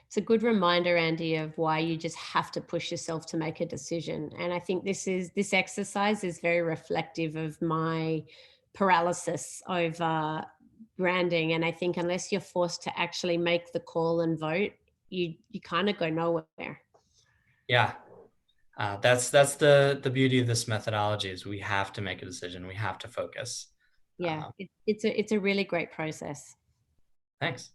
S5: It's a good reminder, Andy, of why you just have to push yourself to make a decision. And I think this exercise is very reflective of my paralysis over branding. And I think unless you're forced to actually make the call and vote, you kind of go nowhere.
S1: Yeah, that's the beauty of this methodology, is we have to make a decision. We have to focus.
S5: Yeah, it's a really great process.
S1: Thanks.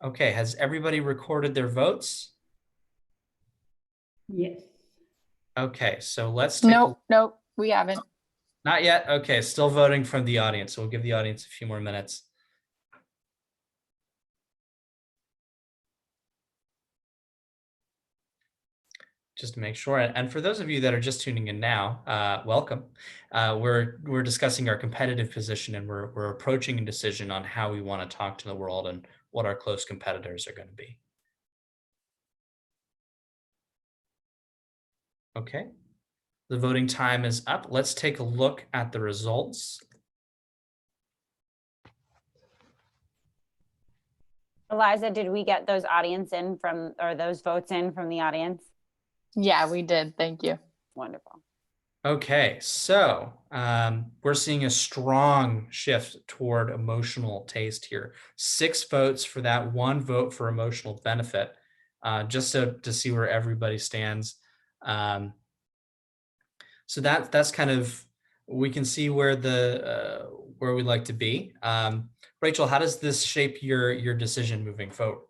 S1: Okay, has everybody recorded their votes?
S6: Yes.
S1: Okay, so let's take
S2: Nope, we haven't.
S1: Not yet? Okay, still voting from the audience. So we'll give the audience a few more minutes. Just to make sure. And for those of you that are just tuning in now, welcome. We're discussing our competitive position, and we're approaching a decision on how we want to talk to the world and what our close competitors are going to be. Okay, the voting time is up. Let's take a look at the results.
S3: Eliza, did we get those those votes in from the audience?
S2: Yeah, we did. Thank you.
S3: Wonderful.
S1: Okay, so we're seeing a strong shift toward emotional taste here. 6 votes for that, 1 vote for emotional benefit, just to see where everybody stands. So that's kind of, we can see where where we'd like to be. Rachel, how does this shape your decision moving forward?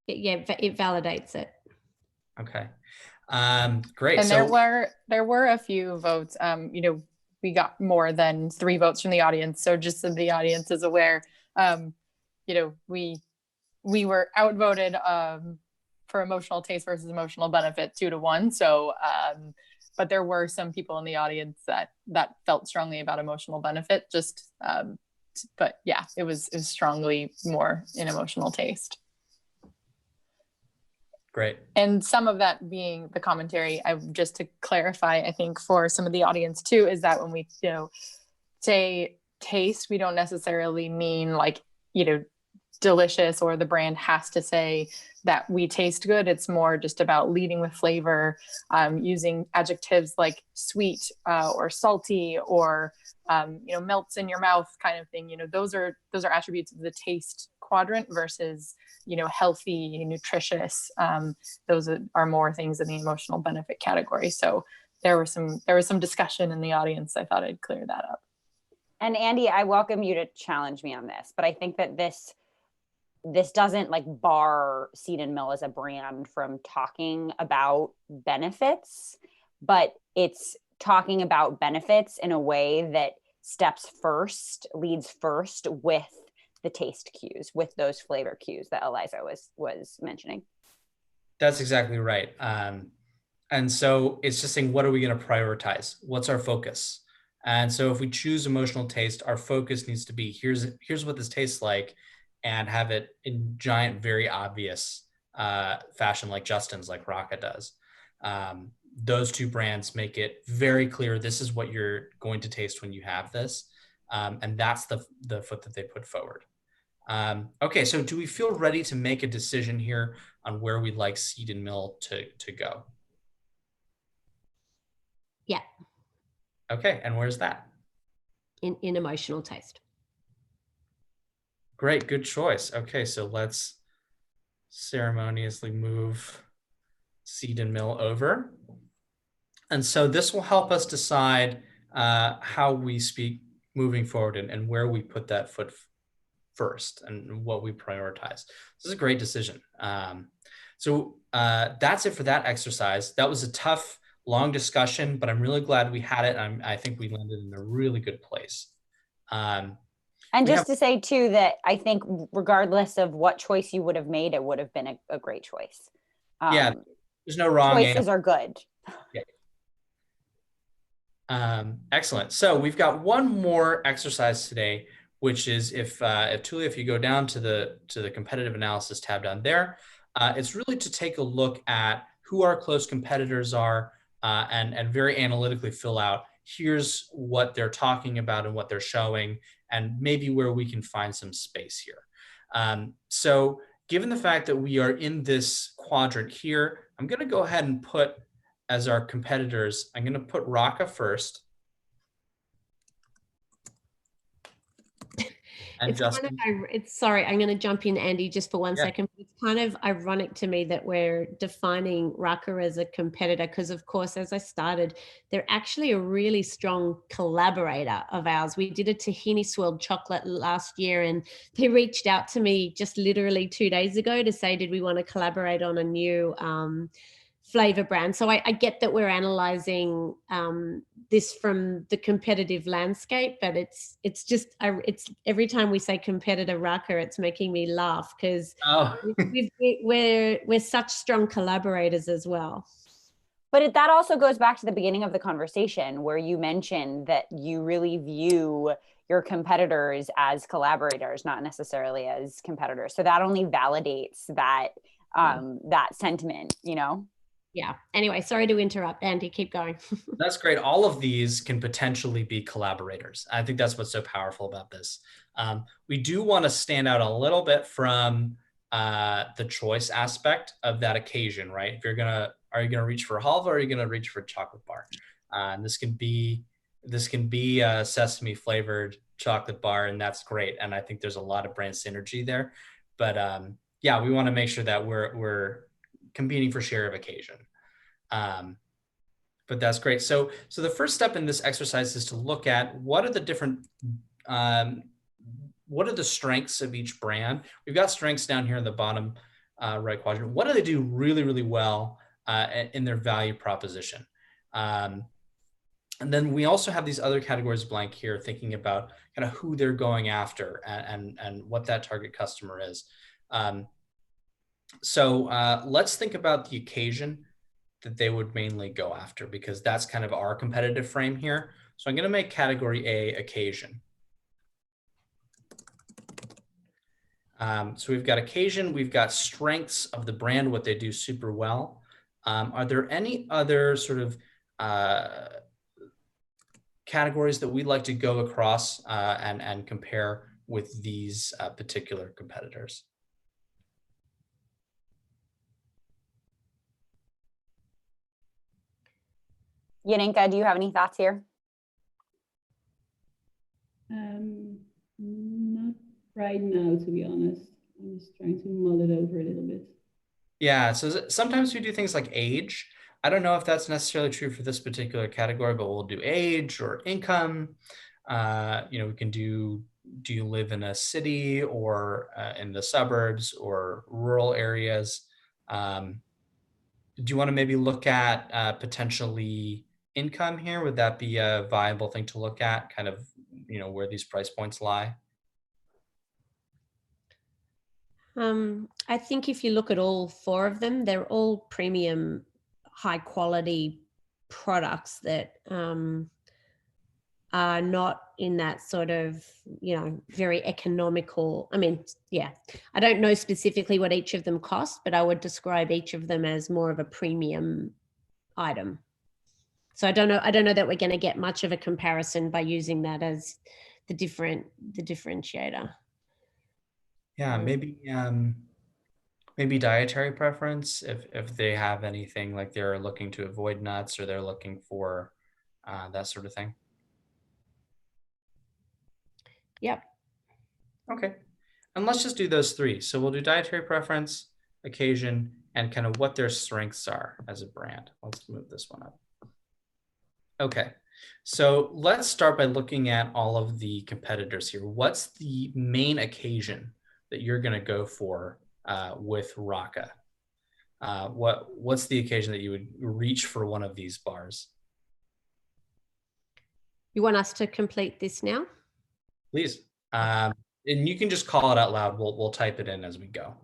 S5: Yeah, it validates it.
S1: Okay. Great.
S2: And
S1: so
S2: there were a few votes. We got more than 3 votes from the audience. So just so the audience is aware, we were outvoted for emotional taste versus emotional benefit 2-1. So, but there were some people in the audience that felt strongly about emotional benefit. But yeah, it was strongly more in emotional taste.
S1: Great.
S2: And some of that being the commentary, just to clarify, I think for some of the audience too, is that when we, say taste, we don't necessarily mean like, delicious, or the brand has to say that we taste good. It's more just about leading with flavor, using adjectives like sweet or salty, or melts in your mouth kind of thing. Those are attributes of the taste quadrant versus healthy, nutritious. Those are more things in the emotional benefit category. So there was some discussion in the audience. I thought I'd clear that up.
S3: And Andy, I welcome you to challenge me on this, but I think that this doesn't like bar Seed and Mill as a brand from talking about benefits, but it's talking about benefits in a way that leads first with the taste cues, with those flavor cues that Eliza was mentioning.
S1: That's exactly right. And so it's just saying, what are we going to prioritize? What's our focus? And so if we choose emotional taste, our focus needs to be, here's what this tastes like, and have it in giant, very obvious fashion, like Justin's, like Raka does. Those two brands make it very clear, this is what you're going to taste when you have this. And that's the foot that they put forward. Okay, so do we feel ready to make a decision here on where we'd like Seed and Mill to go?
S5: Yeah.
S1: Okay, and where's that?
S5: In emotional taste.
S1: Great, good choice. Okay, so let's ceremoniously move Seed and Mill over. And so this will help us decide how we speak moving forward and where we put that foot first and what we prioritize. This is a great decision. So that's it for that exercise. That was a tough, long discussion, but I'm really glad we had it. I think we landed in a really good place.
S3: And just to say too, that I think regardless of what choice you would have made, it would have been a great choice.
S1: Yeah, there's no wrong
S3: choices
S1: answer.
S3: are good.
S1: Yeah. Excellent. So we've got one more exercise today, which is if Tulia, if you go down to the competitive analysis tab down there, it's really to take a look at who our close competitors are and very analytically fill out, here's what they're talking about and what they're showing, and maybe where we can find some space here. So given the fact that we are in this quadrant here, I'm going to go ahead and put as our competitors, I'm going to put Raka first. And Justin.
S5: Sorry, I'm going to jump in, Andy, just for one second. It's kind of ironic to me that we're defining Raka as a competitor because, of course, as I started, they're actually a really strong collaborator of ours. We did a tahini swirled chocolate last year, and they reached out to me just literally 2 days ago to say, did we want to collaborate on a new flavor brand? So I get that we're analyzing this from the competitive landscape, but it's every time we say competitor Raka, it's making me laugh because we're such strong collaborators as well.
S3: But that also goes back to the beginning of the conversation where you mentioned that you really view your competitors as collaborators, not necessarily as competitors. So that only validates that that sentiment, you know?
S5: Yeah. Anyway, sorry to interrupt, Andy. Keep going.
S1: That's great. All of these can potentially be collaborators. I think that's what's so powerful about this. We do want to stand out a little bit from the choice aspect of that occasion, right? If are you gonna reach for halva or are you gonna reach for chocolate bar? And this can be a sesame flavored chocolate bar, and that's great. And I think there's a lot of brand synergy there. But yeah, we want to make sure that we're competing for share of occasion. But that's great. So the first step in this exercise is to look at what are the different, what are the strengths of each brand? We've got strengths down here in the bottom right quadrant. What do they do really, really well in their value proposition? And then we also have these other categories blank here, thinking about kind of who they're going after and what that target customer is. So let's think about the occasion that they would mainly go after, because that's kind of our competitive frame here. So I'm going to make category A occasion. So we've got occasion, we've got strengths of the brand, what they do super well. Are there any other sort of categories that we'd like to go across and compare with these particular competitors?
S3: Yanenka, do you have any thoughts here?
S6: Not right now, to be honest. I'm just trying to mull it over a little bit.
S1: Yeah, so sometimes we do things like age. I don't know if that's necessarily true for this particular category, but we'll do age or income. We can do you live in a city or in the suburbs or rural areas? Do you want to maybe look at potentially income here? Would that be a viable thing to look at, kind of, where these price points lie?
S5: I think if you look at all four of them, they're all premium, high quality products that are not in that sort of, very economical. I mean, yeah, I don't know specifically what each of them cost, but I would describe each of them as more of a premium item. So I don't know that we're going to get much of a comparison by using that as the differentiator.
S1: Yeah, maybe dietary preference, if they have anything, like they're looking to avoid nuts or they're looking for that sort of thing.
S5: Yep.
S1: Okay. And let's just do those three. So we'll do dietary preference, occasion, and kind of what their strengths are as a brand. Let's move this one up. Okay. So let's start by looking at all of the competitors here. What's the main occasion that you're going to go for with Raka? What's the occasion that you would reach for one of these bars?
S5: You want us to complete this now?
S1: Please. And you can just call it out loud. We'll type it in as we go.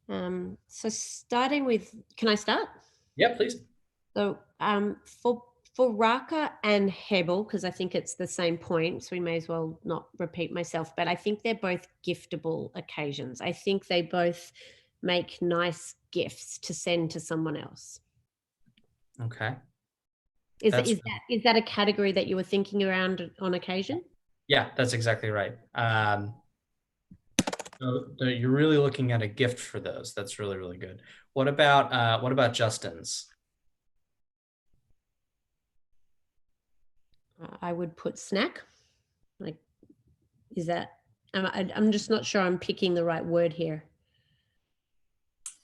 S5: So starting with, can I start?
S1: Yeah, please.
S5: So for Raka and Hebel, because I think it's the same point, so we may as well not repeat myself, but I think they're both giftable occasions. I think they both make nice gifts to send to someone else.
S1: Okay.
S5: Is that a category that you were thinking around on occasion?
S1: Yeah, that's exactly right. So you're really looking at a gift for those. That's really, really good. What about Justin's?
S5: I would put snack. Like, is that? I'm just not sure I'm picking the right word here.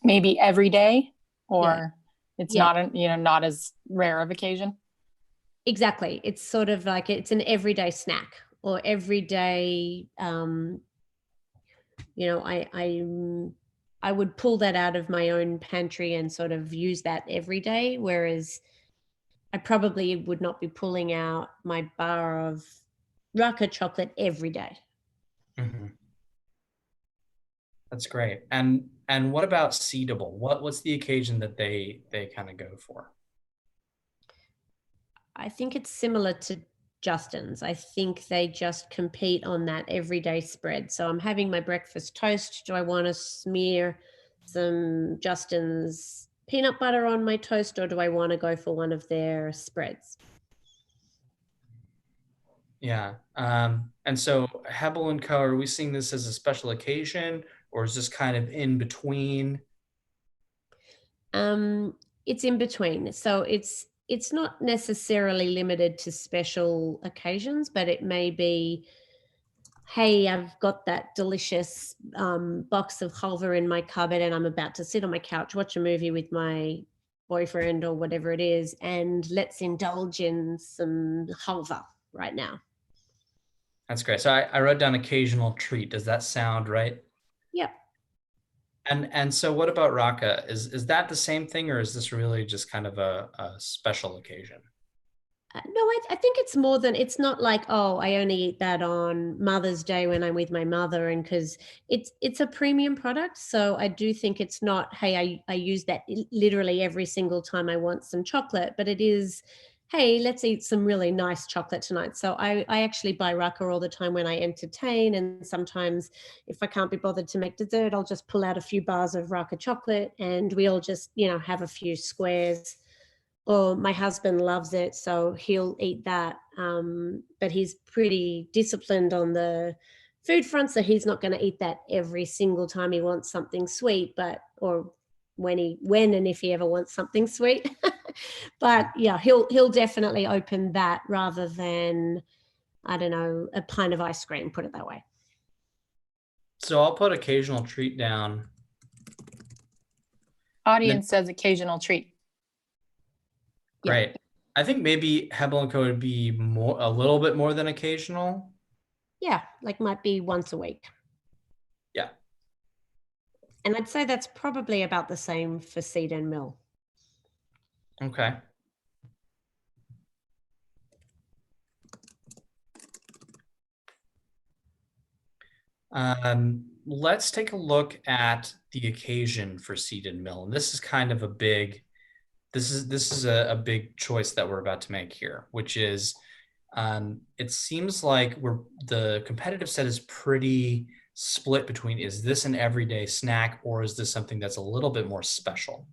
S2: Maybe every day, or
S5: Yeah.
S2: it's
S5: Yeah.
S2: not as rare of occasion.
S5: Exactly. It's sort of like it's an everyday snack or everyday. I would pull that out of my own pantry and sort of use that every day, whereas I probably would not be pulling out my bar of Raka chocolate every day.
S1: Mm-hmm. That's great. And what about seedable? What's the occasion that they kind of go for?
S5: I think it's similar to Justin's. I think they just compete on that everyday spread. So I'm having my breakfast toast. Do I want to smear some Justin's peanut butter on my toast, or do I want to go for one of their spreads?
S1: Yeah. And so Hebel and Co., are we seeing this as a special occasion, or is this kind of in between?
S5: It's in between. So it's not necessarily limited to special occasions, but it may be, hey, I've got that delicious box of halva in my cupboard and I'm about to sit on my couch, watch a movie with my boyfriend or whatever it is, and let's indulge in some halva right now.
S1: That's great. So I wrote down occasional treat. Does that sound right?
S5: Yep.
S1: And so what about Raka? Is that the same thing, or is this really just kind of a special occasion?
S5: No, I think it's more than, it's not like, oh, I only eat that on Mother's Day when I'm with my mother, and because it's a premium product. So I do think it's not, hey, I use that literally every single time I want some chocolate, but it is, hey, let's eat some really nice chocolate tonight. So I actually buy Raka all the time when I entertain, and sometimes if I can't be bothered to make dessert, I'll just pull out a few bars of Raka chocolate and we all just, have a few squares. Or my husband loves it, so he'll eat that. But he's pretty disciplined on the food front, so he's not going to eat that every single time he wants something sweet, or when and if he ever wants something sweet. But yeah, he'll definitely open that rather than, I don't know, a pint of ice cream, put it that way.
S1: So I'll put occasional treat down.
S2: Audience says occasional treat.
S1: Great. I think maybe Hebel and Co would be a little bit more than occasional.
S5: Yeah, like might be once a week.
S1: Yeah.
S5: And I'd say that's probably about the same for Seed and Mill.
S1: Okay. Let's take a look at the occasion for Seed and Mill. And this is kind of a big, this is a big choice that we're about to make here, which is it seems like the competitive set is pretty split between, is this an everyday snack or is this something that's a little bit more special?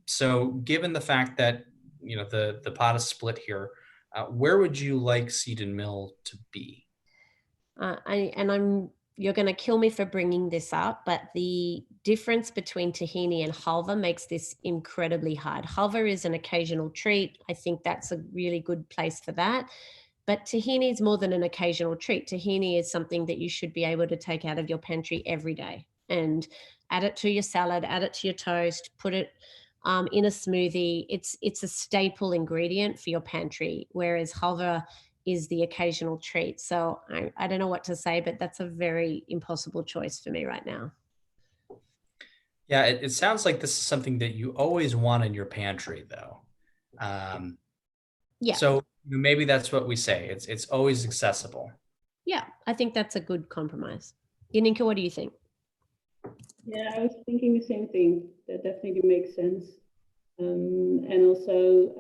S1: So given the fact that, you know, the pot is split here, where would you like Seed and Mill to be?
S5: You're going to kill me for bringing this up, but the difference between tahini and halva makes this incredibly hard. Halva is an occasional treat. I think that's a really good place for that. But tahini is more than an occasional treat. Tahini is something that you should be able to take out of your pantry every day and add it to your salad, add it to your toast, put it in a smoothie. It's a staple ingredient for your pantry, whereas halva is the occasional treat. So I don't know what to say, but that's a very impossible choice for me right now.
S1: Yeah, it sounds like this is something that you always want in your pantry, though.
S5: Yeah.
S1: So maybe that's what we say. It's always accessible.
S5: Yeah, I think that's a good compromise. Yaninka, what do you think?
S6: Yeah, I was thinking the same thing. That definitely makes sense. And also,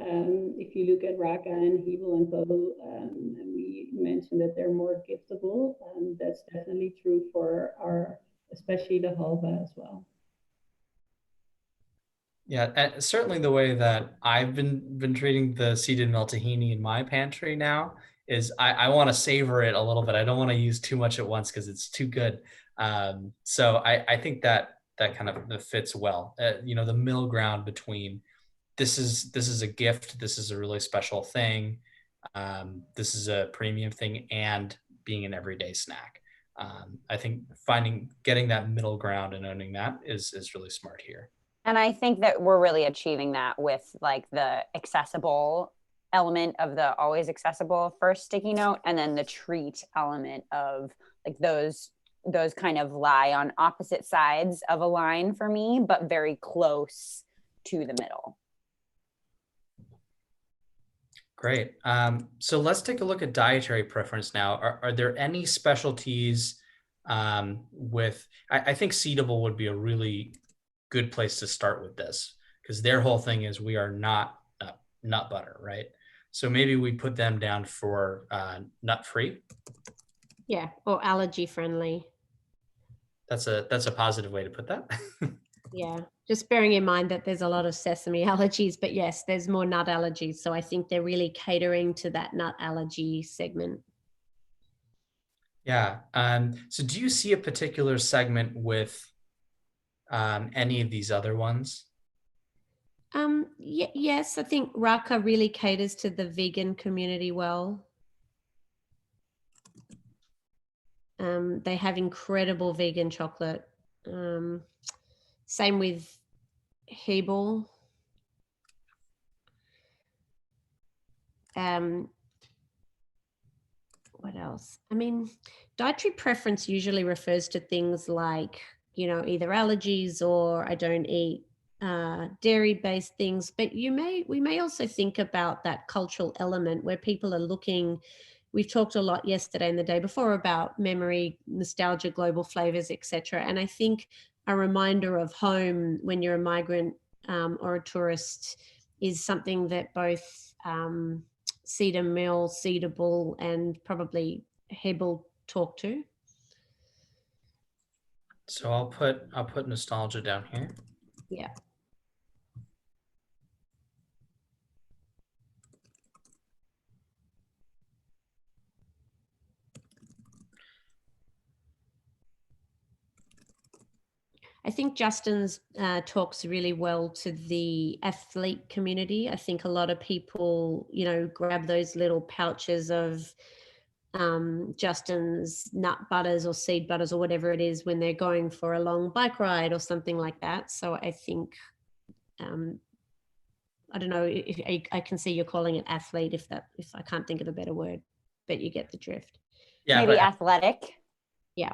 S6: if you look at Raka and Hebel and Co, and we mentioned that they're more giftable, that's definitely true for especially the halva as well.
S1: Yeah, certainly the way that I've been treating the Seed and Mill tahini in my pantry now is I want to savor it a little bit. I don't want to use too much at once because it's too good. So I think that kind of fits well. You know, the middle ground between this is a gift, this is a really special thing, this is a premium thing, and being an everyday snack. I think getting that middle ground and owning that is really smart here.
S3: And I think that we're really achieving that with like the accessible element of the always accessible first sticky note, and then the treat element of like those kind of lie on opposite sides of a line for me, but very close to the middle.
S1: Great. So let's take a look at dietary preference now. Are there any specialties with, I think Seedable would be a really good place to start with this, because their whole thing is we are not nut butter, right? So maybe we put them down for nut free.
S5: Yeah, or allergy friendly.
S1: That's a positive way to put that.
S5: Yeah, just bearing in mind that there's a lot of sesame allergies, but yes, there's more nut allergies. So I think they're really catering to that nut allergy segment.
S1: Yeah. So do you see a particular segment with any of these other ones?
S5: Yes, I think Raka really caters to the vegan community well. They have incredible vegan chocolate. Same with Hebel. What else? I mean, dietary preference usually refers to things like, you know, either allergies or I don't eat dairy-based things. But we may also think about that cultural element where people are looking. We've talked a lot yesterday and the day before about memory, nostalgia, global flavors, etc. And I think a reminder of home when you're a migrant or a tourist is something that both Seed and Mill, Seedable, and probably Hebel talk to.
S1: So I'll put nostalgia down here.
S5: Yeah. I think Justin's talks really well to the athlete community. I think a lot of people, you know, grab those little pouches of Justin's nut butters or seed butters or whatever it is when they're going for a long bike ride or something like that. So I think I don't know if I can see you're calling it athlete, if I can't think of a better word, but you get the drift.
S1: Yeah,
S3: Maybe
S1: but
S3: athletic.
S5: Yeah.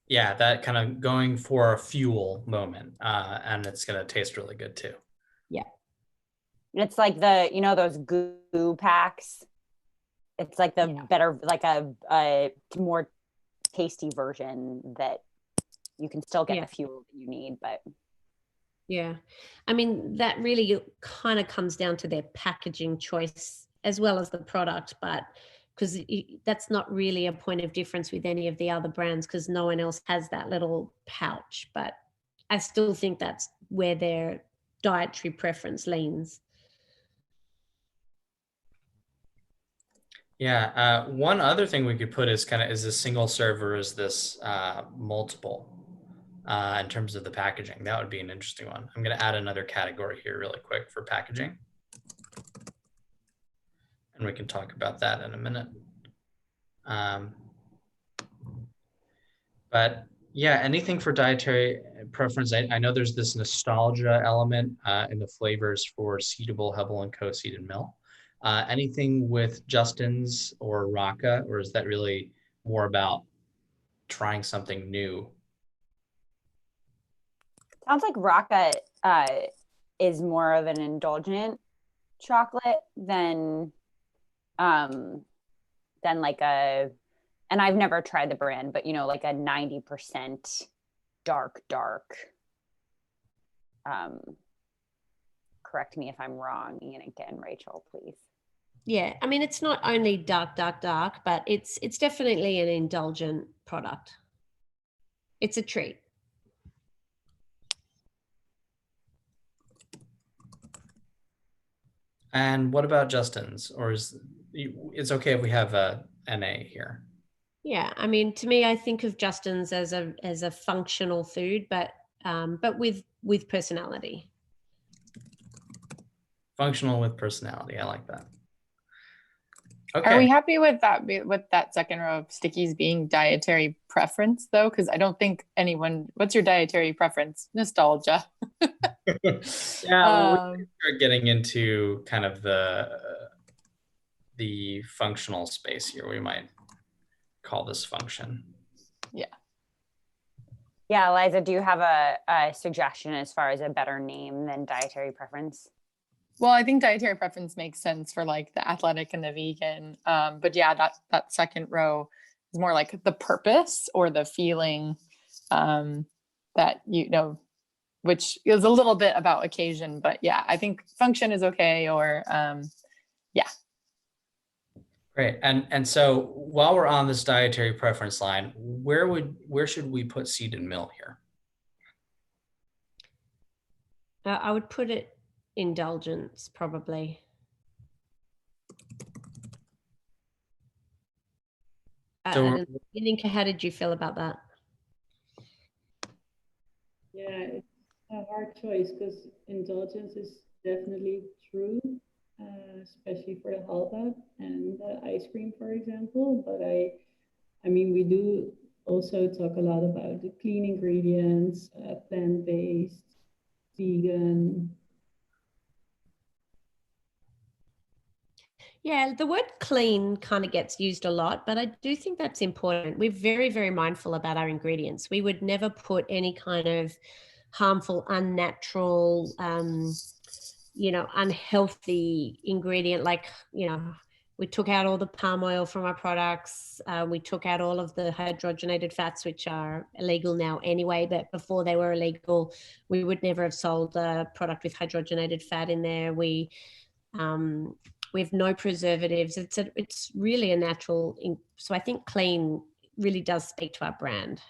S1: yeah, that kind of going for a fuel moment, and it's gonna taste really good too.
S5: Yeah.
S3: It's like the, you know, those goo packs. It's like the better, like a more tasty version that you can still get the fuel that you need, but.
S5: Yeah. I mean, that really kind of comes down to their packaging choice as well as the product, but because that's not really a point of difference with any of the other brands because no one else has that little pouch. But I still think that's where their dietary preference leans.
S1: Yeah, one other thing we could put is is this single serve or is this multiple in terms of the packaging? That would be an interesting one. I'm going to add another category here really quick for packaging. And we can talk about that in a minute. But yeah, anything for dietary preference. I know there's this nostalgia element in the flavors for Seedable, Hebel & Co. Seed & Mill. Anything with Justin's or Raka, or is that really more about trying something new?
S3: Sounds like Raka is more of an indulgent chocolate than like a, and I've never tried the brand, but you know, like a 90% dark. Correct me if I'm wrong, Ian and Rachel, please.
S5: Yeah, I mean, it's not only dark, but it's definitely an indulgent product. It's a treat.
S1: And what about Justin's? Or is it's okay if we have a NA here?
S5: Yeah, I mean, to me, I think of Justin's as a functional food, but with personality.
S1: Functional with personality. I like that. Okay.
S2: Are we happy with that second row of stickies being dietary preference though? Because I don't think anyone. What's your dietary preference? Nostalgia.
S1: Yeah, well, we start getting into kind of the functional space here. We might call this function.
S2: Yeah.
S3: Yeah, Eliza, do you have a suggestion as far as a better name than dietary preference?
S2: Well, I think dietary preference makes sense for like the athletic and the vegan. But yeah, that second row is more like the purpose or the feeling that, you know, which is a little bit about occasion, but yeah, I think function is okay. Or yeah.
S1: Great. And so while we're on this dietary preference line, where should we put Seed & Mill here?
S5: I would put it indulgence, probably.
S1: So,
S5: Yaninka, how did you feel about that?
S6: Yeah, it's a hard choice because indulgence is definitely true, especially for the halva and the ice cream, for example. But I mean, we do also talk a lot about the clean ingredients, plant-based, vegan.
S5: Yeah, the word clean kind of gets used a lot, but I do think that's important. We're very, very mindful about our ingredients. We would never put any kind of harmful, unnatural, unhealthy ingredient like, we took out all the palm oil from our products. We took out all of the hydrogenated fats, which are illegal now anyway, but before they were illegal, we would never have sold a product with hydrogenated fat in there. We have no preservatives. It's really a natural. So I think clean really does speak to our brand.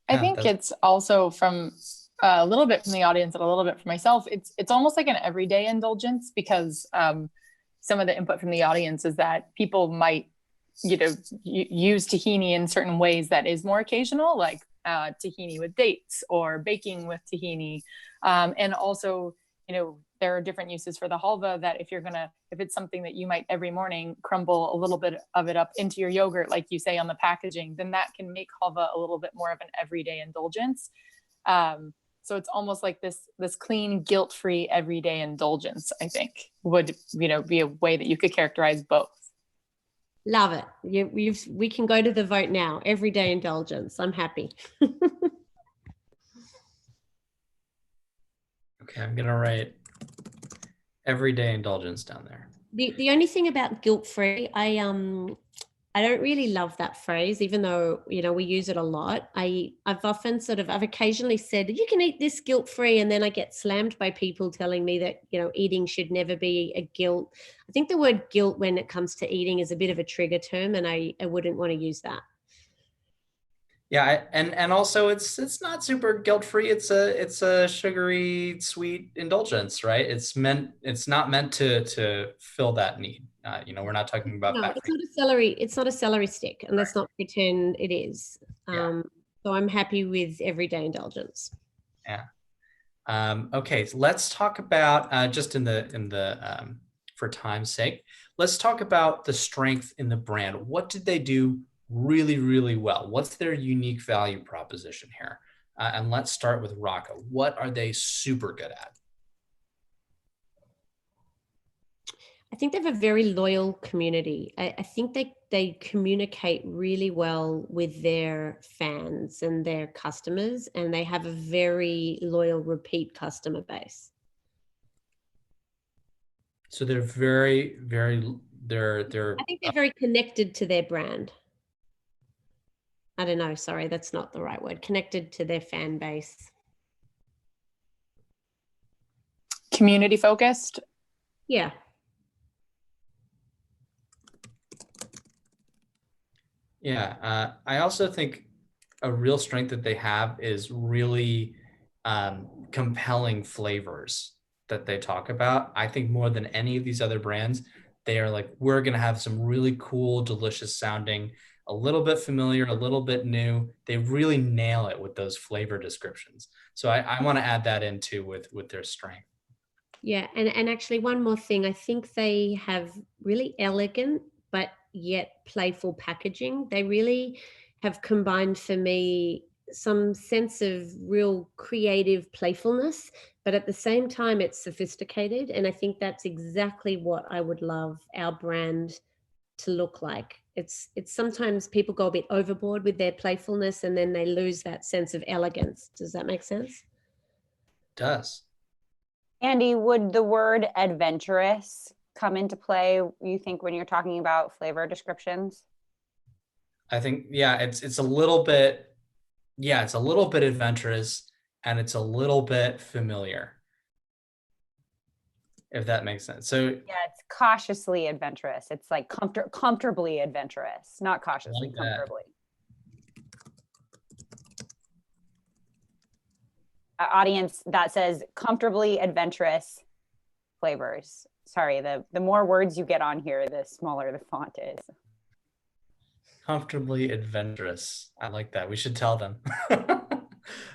S2: I think it's also from a little bit from the audience and a little bit for myself. It's almost like an everyday indulgence because some of the input from the audience is that people might, use tahini in certain ways that is more occasional, like tahini with dates or baking with tahini. And also, there are different uses for the halva that if it's something that you might every morning crumble a little bit of it up into your yogurt, like you say on the packaging, then that can make halva a little bit more of an everyday indulgence. So it's almost like this clean, guilt-free, everyday indulgence, I think, would, be a way that you could characterize both.
S5: Love it. We can go to the vote now. Everyday indulgence. I'm happy.
S1: Okay, I'm gonna write everyday indulgence down there.
S5: The only thing about guilt-free, I don't really love that phrase, even though, we use it a lot. I've occasionally said, you can eat this guilt-free, and then I get slammed by people telling me that, eating should never be a guilt. I think the word guilt when it comes to eating is a bit of a trigger term, and I wouldn't want to use that.
S1: Yeah, and also it's not super guilt-free. It's a sugary, sweet indulgence, right? It's not meant to fill that need. We're not talking about
S5: No,
S1: fat
S5: it's
S1: free.
S5: not a celery stick, and let's not pretend it is.
S1: Yeah.
S5: So I'm happy with everyday indulgence.
S1: Yeah. Okay, so let's talk about just in the for time's sake, let's talk about the strength in the brand. What did they do really, really well? What's their unique value proposition here? And let's start with Rocco. What are they super good at?
S5: I think they have a very loyal community. I think they communicate really well with their fans and their customers, and they have a very loyal repeat customer base.
S1: So they're very, very, they're
S5: I think they're very connected to their brand. I don't know, sorry, that's not the right word. Connected to their fan base.
S2: Community focused.
S5: Yeah.
S1: Yeah, I also think a real strength that they have is really compelling flavors that they talk about. I think more than any of these other brands, they are like, we're going to have some really cool, delicious sounding, a little bit familiar, a little bit new. They really nail it with those flavor descriptions. So I want to add that into with their strength.
S5: Yeah, and actually one more thing, I think they have really elegant but yet playful packaging. They really have combined for me some sense of real creative playfulness, but at the same time it's sophisticated, and I think that's exactly what I would love our brand to look like. It's sometimes people go a bit overboard with their playfulness and then they lose that sense of elegance. Does that make sense?
S1: It does.
S3: Andy, would the word adventurous come into play, you think, when you're talking about flavor descriptions?
S1: I think, yeah, it's a little bit, it's a little bit adventurous and it's a little bit familiar, if that makes sense. So
S3: yeah, it's cautiously adventurous. It's like comfortably adventurous, not cautiously,
S1: like
S3: comfortably. Audience, that says comfortably adventurous flavors. Sorry, the more words you get on here, the smaller the font is.
S1: Comfortably adventurous. I like that. We should tell them.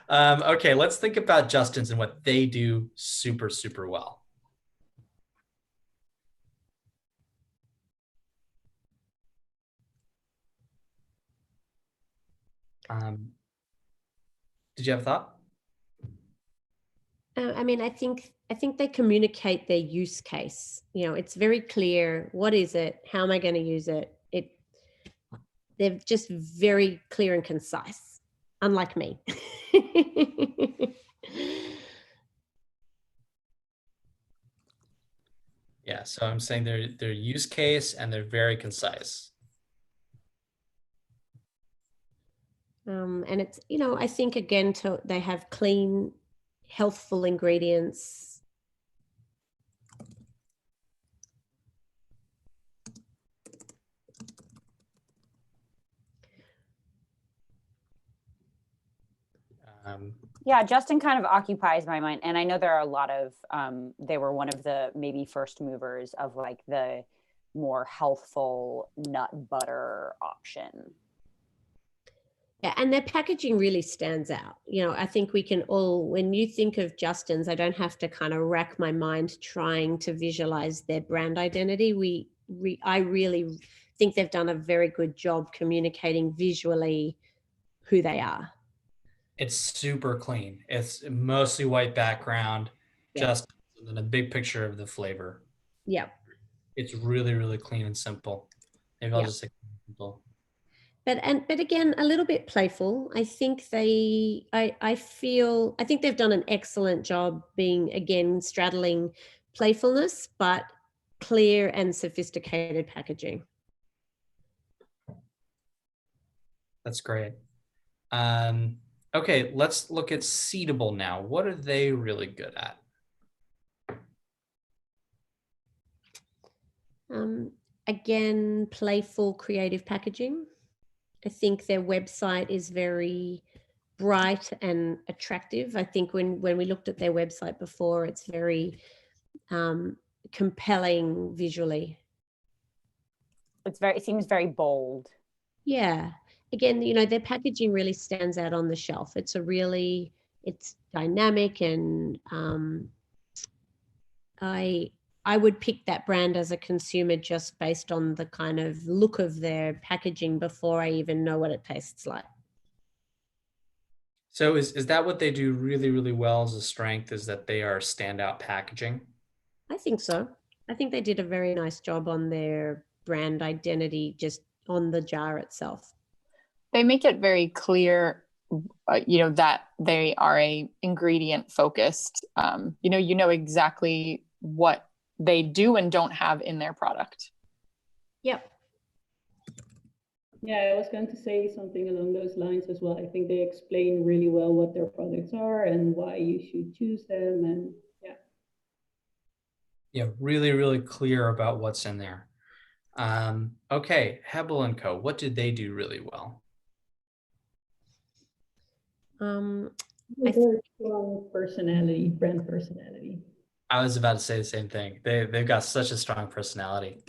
S1: Okay, let's think about Justin's and what they do super, super well. Did you have a thought?
S5: I mean, I think they communicate their use case. It's very clear. What is it? How am I going to use it? They're just very clear and concise, unlike me.
S1: Yeah, so I'm saying their use case and they're very concise.
S5: And it's, I think again, they have clean, healthful ingredients.
S3: Yeah, Justin kind of occupies my mind. And I know there are a lot of, they were one of the maybe first movers of like the more healthful nut butter option.
S5: Yeah, and their packaging really stands out. I think we can all, when you think of Justin's, I don't have to kind of rack my mind trying to visualize their brand identity. I really think they've done a very good job communicating visually who they are.
S1: It's super clean. It's mostly white background,
S5: Yeah.
S1: just and a big picture of the flavor.
S5: Yeah.
S1: It's really, really clean and simple. Maybe I'll
S5: Yeah.
S1: just say simple.
S5: But again, a little bit playful. I think I think they've done an excellent job being, again, straddling playfulness, but clear and sophisticated packaging.
S1: That's great. Okay, let's look at Seedable now. What are they really good at?
S5: Again, playful, creative packaging. I think their website is very bright and attractive. I think when we looked at their website before, it's very compelling visually.
S3: It seems very bold.
S5: Yeah. Again, their packaging really stands out on the shelf. It's dynamic, and I would pick that brand as a consumer just based on the kind of look of their packaging before I even know what it tastes like.
S1: So is that what they do really, really well as a strength, is that they are standout packaging?
S5: I think so. I think they did a very nice job on their brand identity, just on the jar itself.
S2: They make it very clear, that they are a ingredient focused. You know exactly what they do and don't have in their product.
S5: Yep.
S6: Yeah, I was going to say something along those lines as well. I think they explain really well what their products are and why you should choose them. And
S1: Yeah, really, really clear about what's in there. Okay, Hebel and Co. What did they do really well?
S6: very strong personality, brand personality.
S1: I was about to say the same thing. They've got such a strong personality.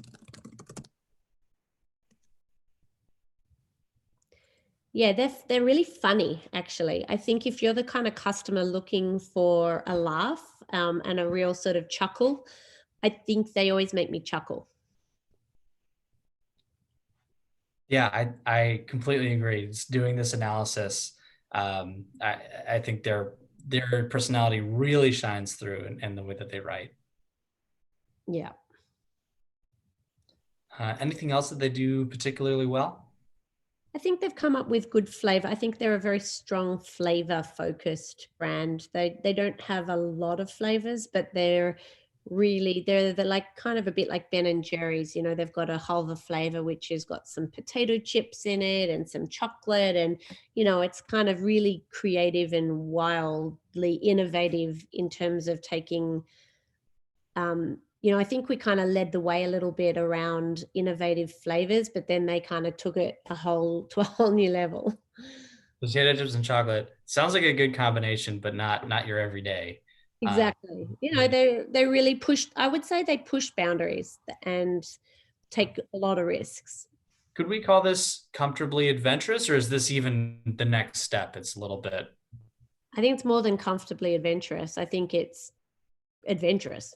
S5: Yeah, they're really funny, actually. I think if you're the kind of customer looking for a laugh and a real sort of chuckle, I think they always make me chuckle.
S1: Yeah, I completely agree. It's doing this analysis. I think their personality really shines through in the way that they write.
S5: Yeah.
S1: Anything else that they do particularly well?
S5: I think they've come up with good flavor. I think they're a very strong flavor focused brand. They don't have a lot of flavors, but they're like kind of a bit like Ben and Jerry's. They've got a halva flavor which has got some potato chips in it and some chocolate, and it's kind of really creative and wildly innovative in terms of taking I think we kind of led the way a little bit around innovative flavors, but then they kind of took it to a whole new level.
S1: Potato chips and chocolate sounds like a good combination, but not your everyday.
S5: Exactly. They really pushed, I would say they push boundaries and take a lot of risks.
S1: Could we call this comfortably adventurous, or is this even the next step? It's a little bit.
S5: I think it's more than comfortably adventurous. I think it's adventurous.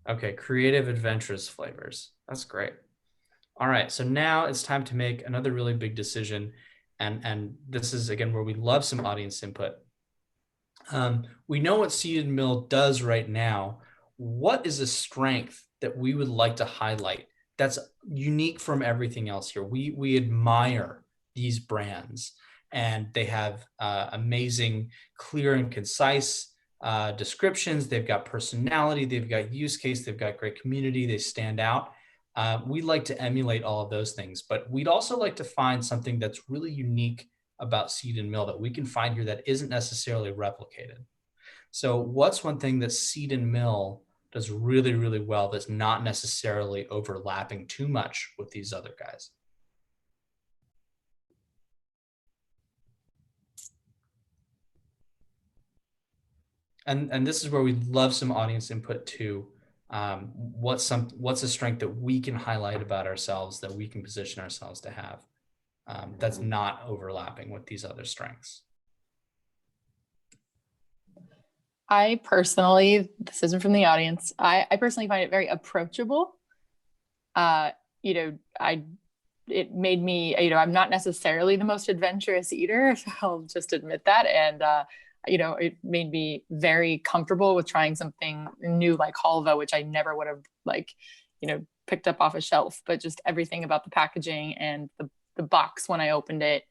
S1: Okay, creative, adventurous flavors. That's great. All right, so now it's time to make another really big decision. And this is, again, where we love some audience input. We know what Seed & Mill does right now. What is a strength that we would like to highlight that's unique from everything else here? We admire these brands, and they have amazing, clear and concise descriptions. They've got personality, they've got use case, they've got great community, they stand out. We'd like to emulate all of those things, but we'd also like to find something that's really unique about Seed & Mill that we can find here that isn't necessarily replicated. So what's one thing that Seed & Mill does really, really well that's not necessarily overlapping too much with these other guys? And this is where we love some audience input too. What's a strength that we can highlight about ourselves, that we can position ourselves to have, that's not overlapping with these other strengths?
S2: I personally, this isn't from the audience, I personally find it very approachable. it made me, I'm not necessarily the most adventurous eater. I'll just admit that. And, it made me very comfortable with trying something new like halva, which I never would have picked up off a shelf, but just everything about the packaging and the box when I opened it.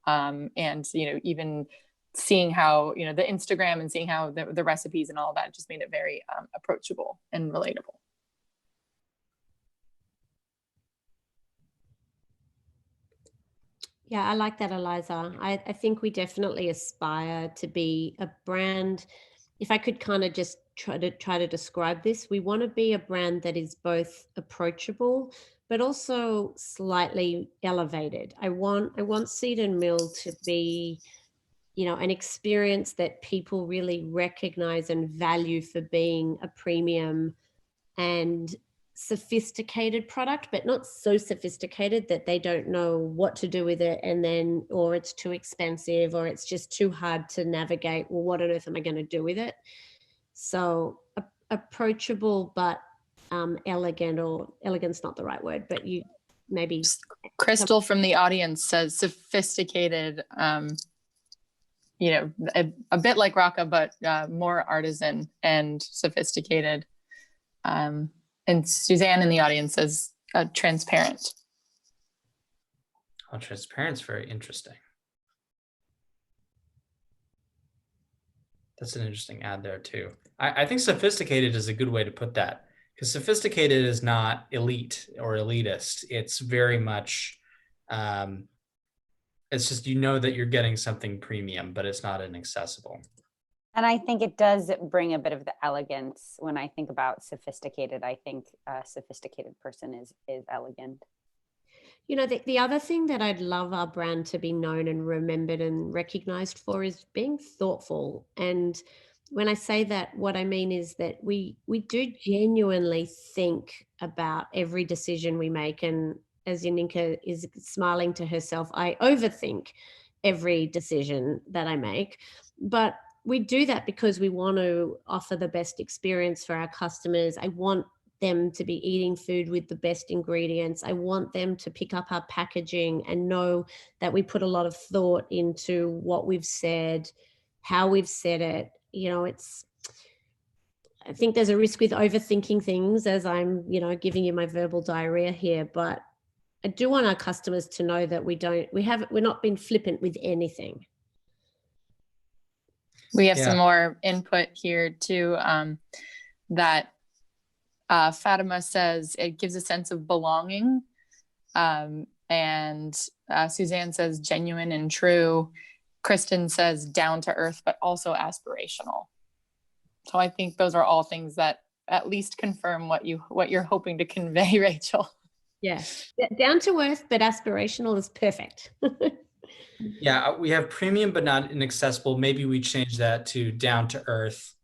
S2: And, even seeing how, the Instagram and seeing how the recipes and all that just made it very approachable and relatable.
S5: Yeah, I like that, Eliza. I think we definitely aspire to be a brand. If I could kind of just try to describe this, we want to be a brand that is both approachable, but also slightly elevated. I want Seed and Mill to be, an experience that people really recognize and value for being a premium and sophisticated product, but not so sophisticated that they don't know what to do with it, and then, or it's too expensive, or it's just too hard to navigate. Well, what on earth am I going to do with it? So approachable, but elegant, or elegant's not the right word, but you maybe.
S2: Crystal from the audience says sophisticated, a bit like Raka, but more artisan and sophisticated. And Suzanne in the audience says transparent.
S1: Oh, transparent's very interesting. That's an interesting ad there too. I think sophisticated is a good way to put that, because sophisticated is not elite or elitist. It's very much, it's just, that you're getting something premium, but it's not inaccessible.
S3: And I think it does bring a bit of the elegance. When I think about sophisticated, I think a sophisticated person is elegant.
S5: The other thing that I'd love our brand to be known and remembered and recognized for is being thoughtful. And when I say that, what I mean is that we do genuinely think about every decision we make. And as Yaninka is smiling to herself, I overthink every decision that I make. But we do that because we want to offer the best experience for our customers. I want them to be eating food with the best ingredients. I want them to pick up our packaging and know that we put a lot of thought into what we've said, how we've said it. I think there's a risk with overthinking things, as I'm, giving you my verbal diarrhea here, but I do want our customers to know that we're not being flippant with anything.
S2: We have some more input here too, that Fatima says it gives a sense of belonging. And Suzanne says genuine and true. Kristen says down to earth, but also aspirational. So I think those are all things that at least confirm what you're hoping to convey, Rachel.
S5: Yeah, down to earth, but aspirational is perfect.
S1: Yeah, we have premium but not inaccessible. Maybe we change that to down to earth.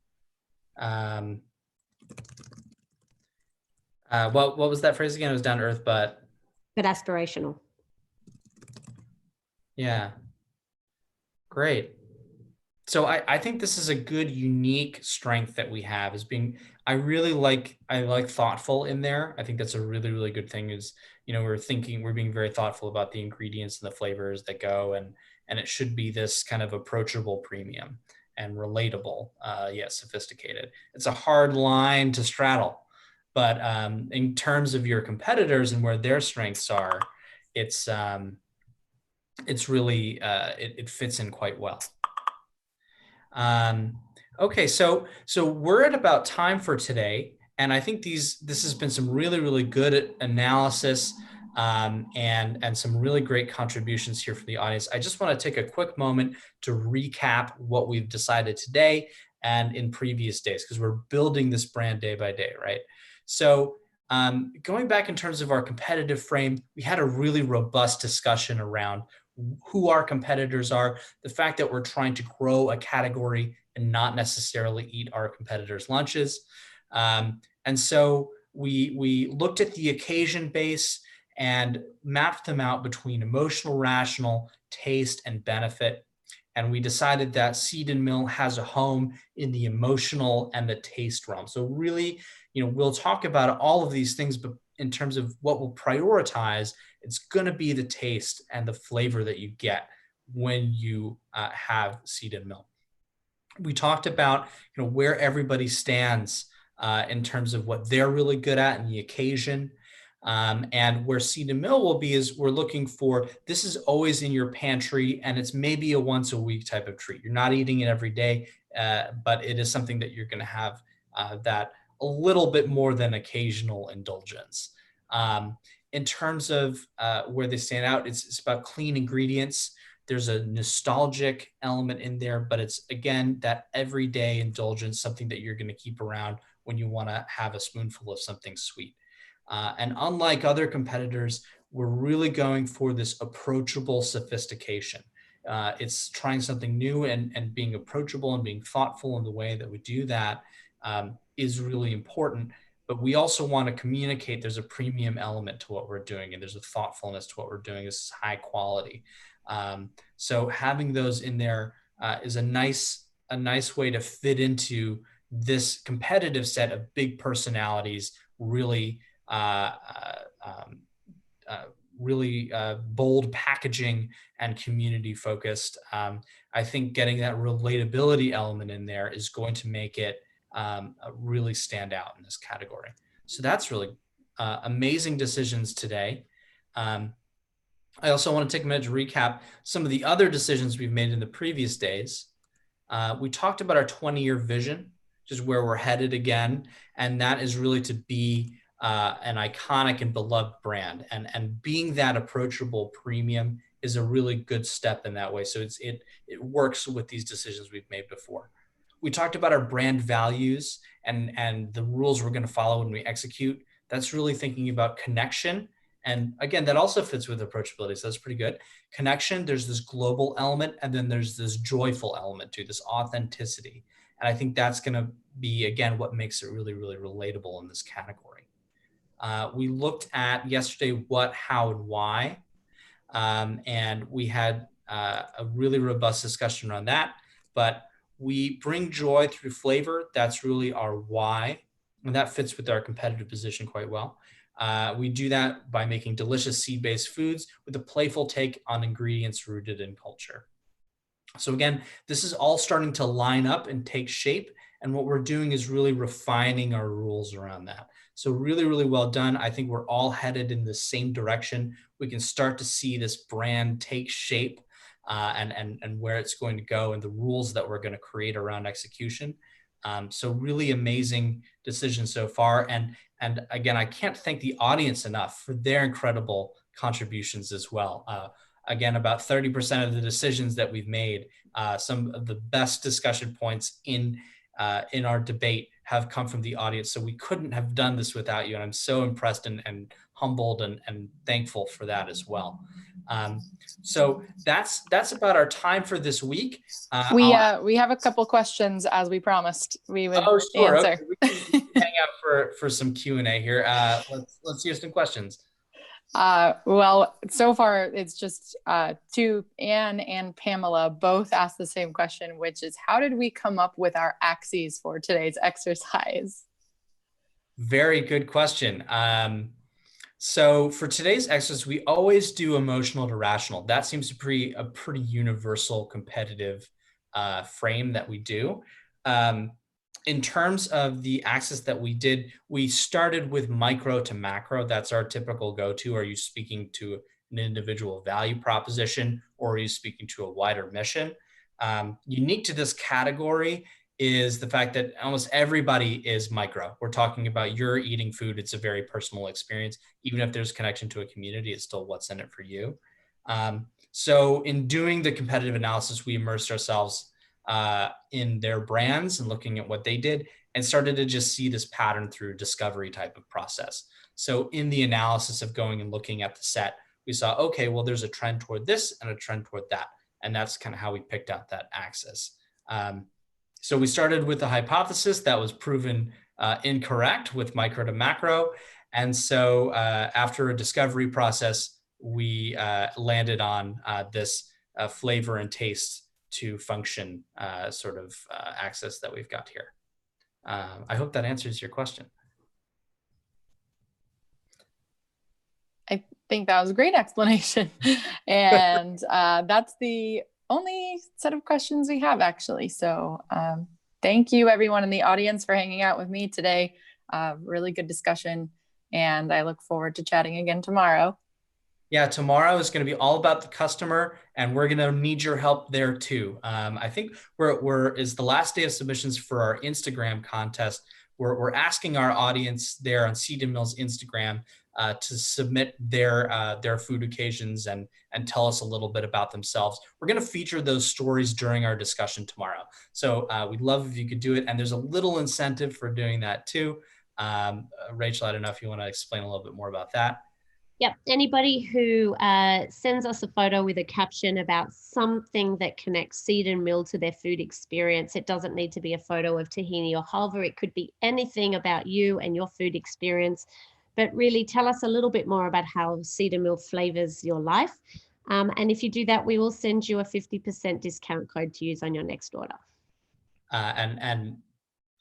S1: What was that phrase again? It was down to earth, but
S5: aspirational.
S1: Yeah, great. So I think this is a good, unique strength that we have, is being, I like thoughtful in there. I think that's a really, really good thing, is, we're being very thoughtful about the ingredients and the flavors that go, and it should be this kind of approachable premium and relatable, yet sophisticated. It's a hard line to straddle, but in terms of your competitors and where their strengths are, it's really, it fits in quite well. Okay, so we're at about time for today, and I think this has been some really, really good analysis, and some really great contributions here from the audience. I just want to take a quick moment to recap what we've decided today and in previous days, because we're building this brand day by day, right? So going back in terms of our competitive frame, we had a really robust discussion around who our competitors are, the fact that we're trying to grow a category and not necessarily eat our competitors' lunches. And so we looked at the occasion base and mapped them out between emotional, rational, taste, and benefit. And we decided that Seed and Mill has a home in the emotional and the taste realm. So really, we'll talk about all of these things, but in terms of what we'll prioritize, it's going to be the taste and the flavor that you get when you have seeded milk. We talked about where everybody stands in terms of what they're really good at and the occasion. And where seed and mill will be is we're looking for, this is always in your pantry and it's maybe a once a week type of treat. You're not eating it every day, but it is something that you're going to have that a little bit more than occasional indulgence. In terms of where they stand out, it's about clean ingredients. There's a nostalgic element in there, but it's, again, that everyday indulgence, something that you're going to keep around when you want to have a spoonful of something sweet. And unlike other competitors, we're really going for this approachable sophistication. It's trying something new and being approachable and being thoughtful in the way that we do that is really important. But we also want to communicate there's a premium element to what we're doing and there's a thoughtfulness to what we're doing. This is high quality. So having those in there is a nice way to fit into this competitive set of big personalities, really bold packaging and community focused. I think getting that relatability element in there is going to make it really stand out in this category. So that's really amazing decisions today. I also want to take a minute to recap some of the other decisions we've made in the previous days. We talked about our 20-year vision, which is where we're headed again. And that is really to be an iconic and beloved brand. And being that approachable premium is a really good step in that way. So it works with these decisions we've made before. We talked about our brand values and the rules we're going to follow when we execute. That's really thinking about connection. And again, that also fits with approachability. So that's pretty good. Connection, there's this global element, and then there's this joyful element too, this authenticity. And I think that's going to be, again, what makes it really, really relatable in this category. We looked at yesterday what, how, and why. And we had a really robust discussion on that. But we bring joy through flavor. That's really our why. And that fits with our competitive position quite well. We do that by making delicious seed-based foods with a playful take on ingredients rooted in culture. So again, this is all starting to line up and take shape. And what we're doing is really refining our rules around that. So really, really well done. I think we're all headed in the same direction. We can start to see this brand take shape and where it's going to go and the rules that we're going to create around execution. So really amazing decision so far. And again, I can't thank the audience enough for their incredible contributions as well. Again, about 30% of the decisions that we've made, some of the best discussion points in our debate have come from the audience. So we couldn't have done this without you. And I'm so impressed and humbled and thankful for that as well. So that's about our time for this week.
S2: We have a couple questions as we promised we would
S1: sure.
S2: answer.
S1: Okay. We can hang out for some Q&A here. Let's hear some questions.
S2: Well, so far it's just to Anne and Pamela both asked the same question, which is how did we come up with our axes for today's exercise?
S1: Very good question. So for today's exercise, we always do emotional to rational. That seems to be a pretty universal competitive frame that we do. In terms of the axis that we did, we started with micro to macro. That's our typical go-to. Are you speaking to an individual value proposition or are you speaking to a wider mission? Unique to this category is the fact that almost everybody is micro. We're talking about you're eating food. It's a very personal experience. Even if there's connection to a community, it's still what's in it for you. So in doing the competitive analysis, we immersed ourselves in their brands and looking at what they did and started to just see this pattern through discovery type of process. So in the analysis of going and looking at the set, we saw, okay, well, there's a trend toward this and a trend toward that. And that's kind of how we picked out that axis. So we started with the hypothesis that was proven incorrect with micro to macro. And so after a discovery process, we landed on this flavor and taste to function sort of axis that we've got here. I hope that answers your question.
S2: think that was a great explanation. And that's the only set of questions we have, actually. So thank you, everyone in the audience, for hanging out with me today. Really good discussion. And I look forward to chatting again tomorrow.
S1: Yeah, tomorrow is going to be all about the customer, and we're going to need your help there too. I think is the last day of submissions for our Instagram contest. We're asking our audience there on Seed and Mill's Instagram to submit their food occasions and tell us a little bit about themselves. We're going to feature those stories during our discussion tomorrow. So we'd love if you could do it, and there's a little incentive for doing that too. Rachel, I don't know if you want to explain a little bit more about that.
S5: Yep. Anybody who sends us a photo with a caption about something that connects Seed and Mill to their food experience, it doesn't need to be a photo of tahini or halva. It could be anything about you and your food experience, but really tell us a little bit more about how Seed and Mill flavors your life. And if you do that, we will send you a 50% discount code to use on your next order.
S1: And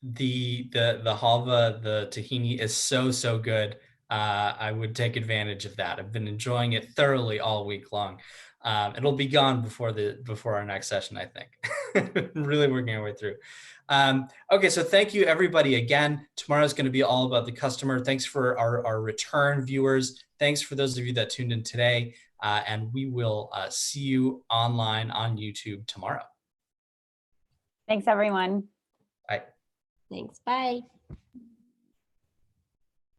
S1: the halva, the tahini is so good. I would take advantage of that. I've been enjoying it thoroughly all week long. It'll be gone before our next session, I think. Really working our way through. Okay, so thank you everybody again. Tomorrow is going to be all about the customer. Thanks for our return viewers. Thanks for those of you that tuned in today. And we will see you online on YouTube tomorrow.
S3: Thanks, everyone.
S1: Bye.
S5: Thanks. Bye.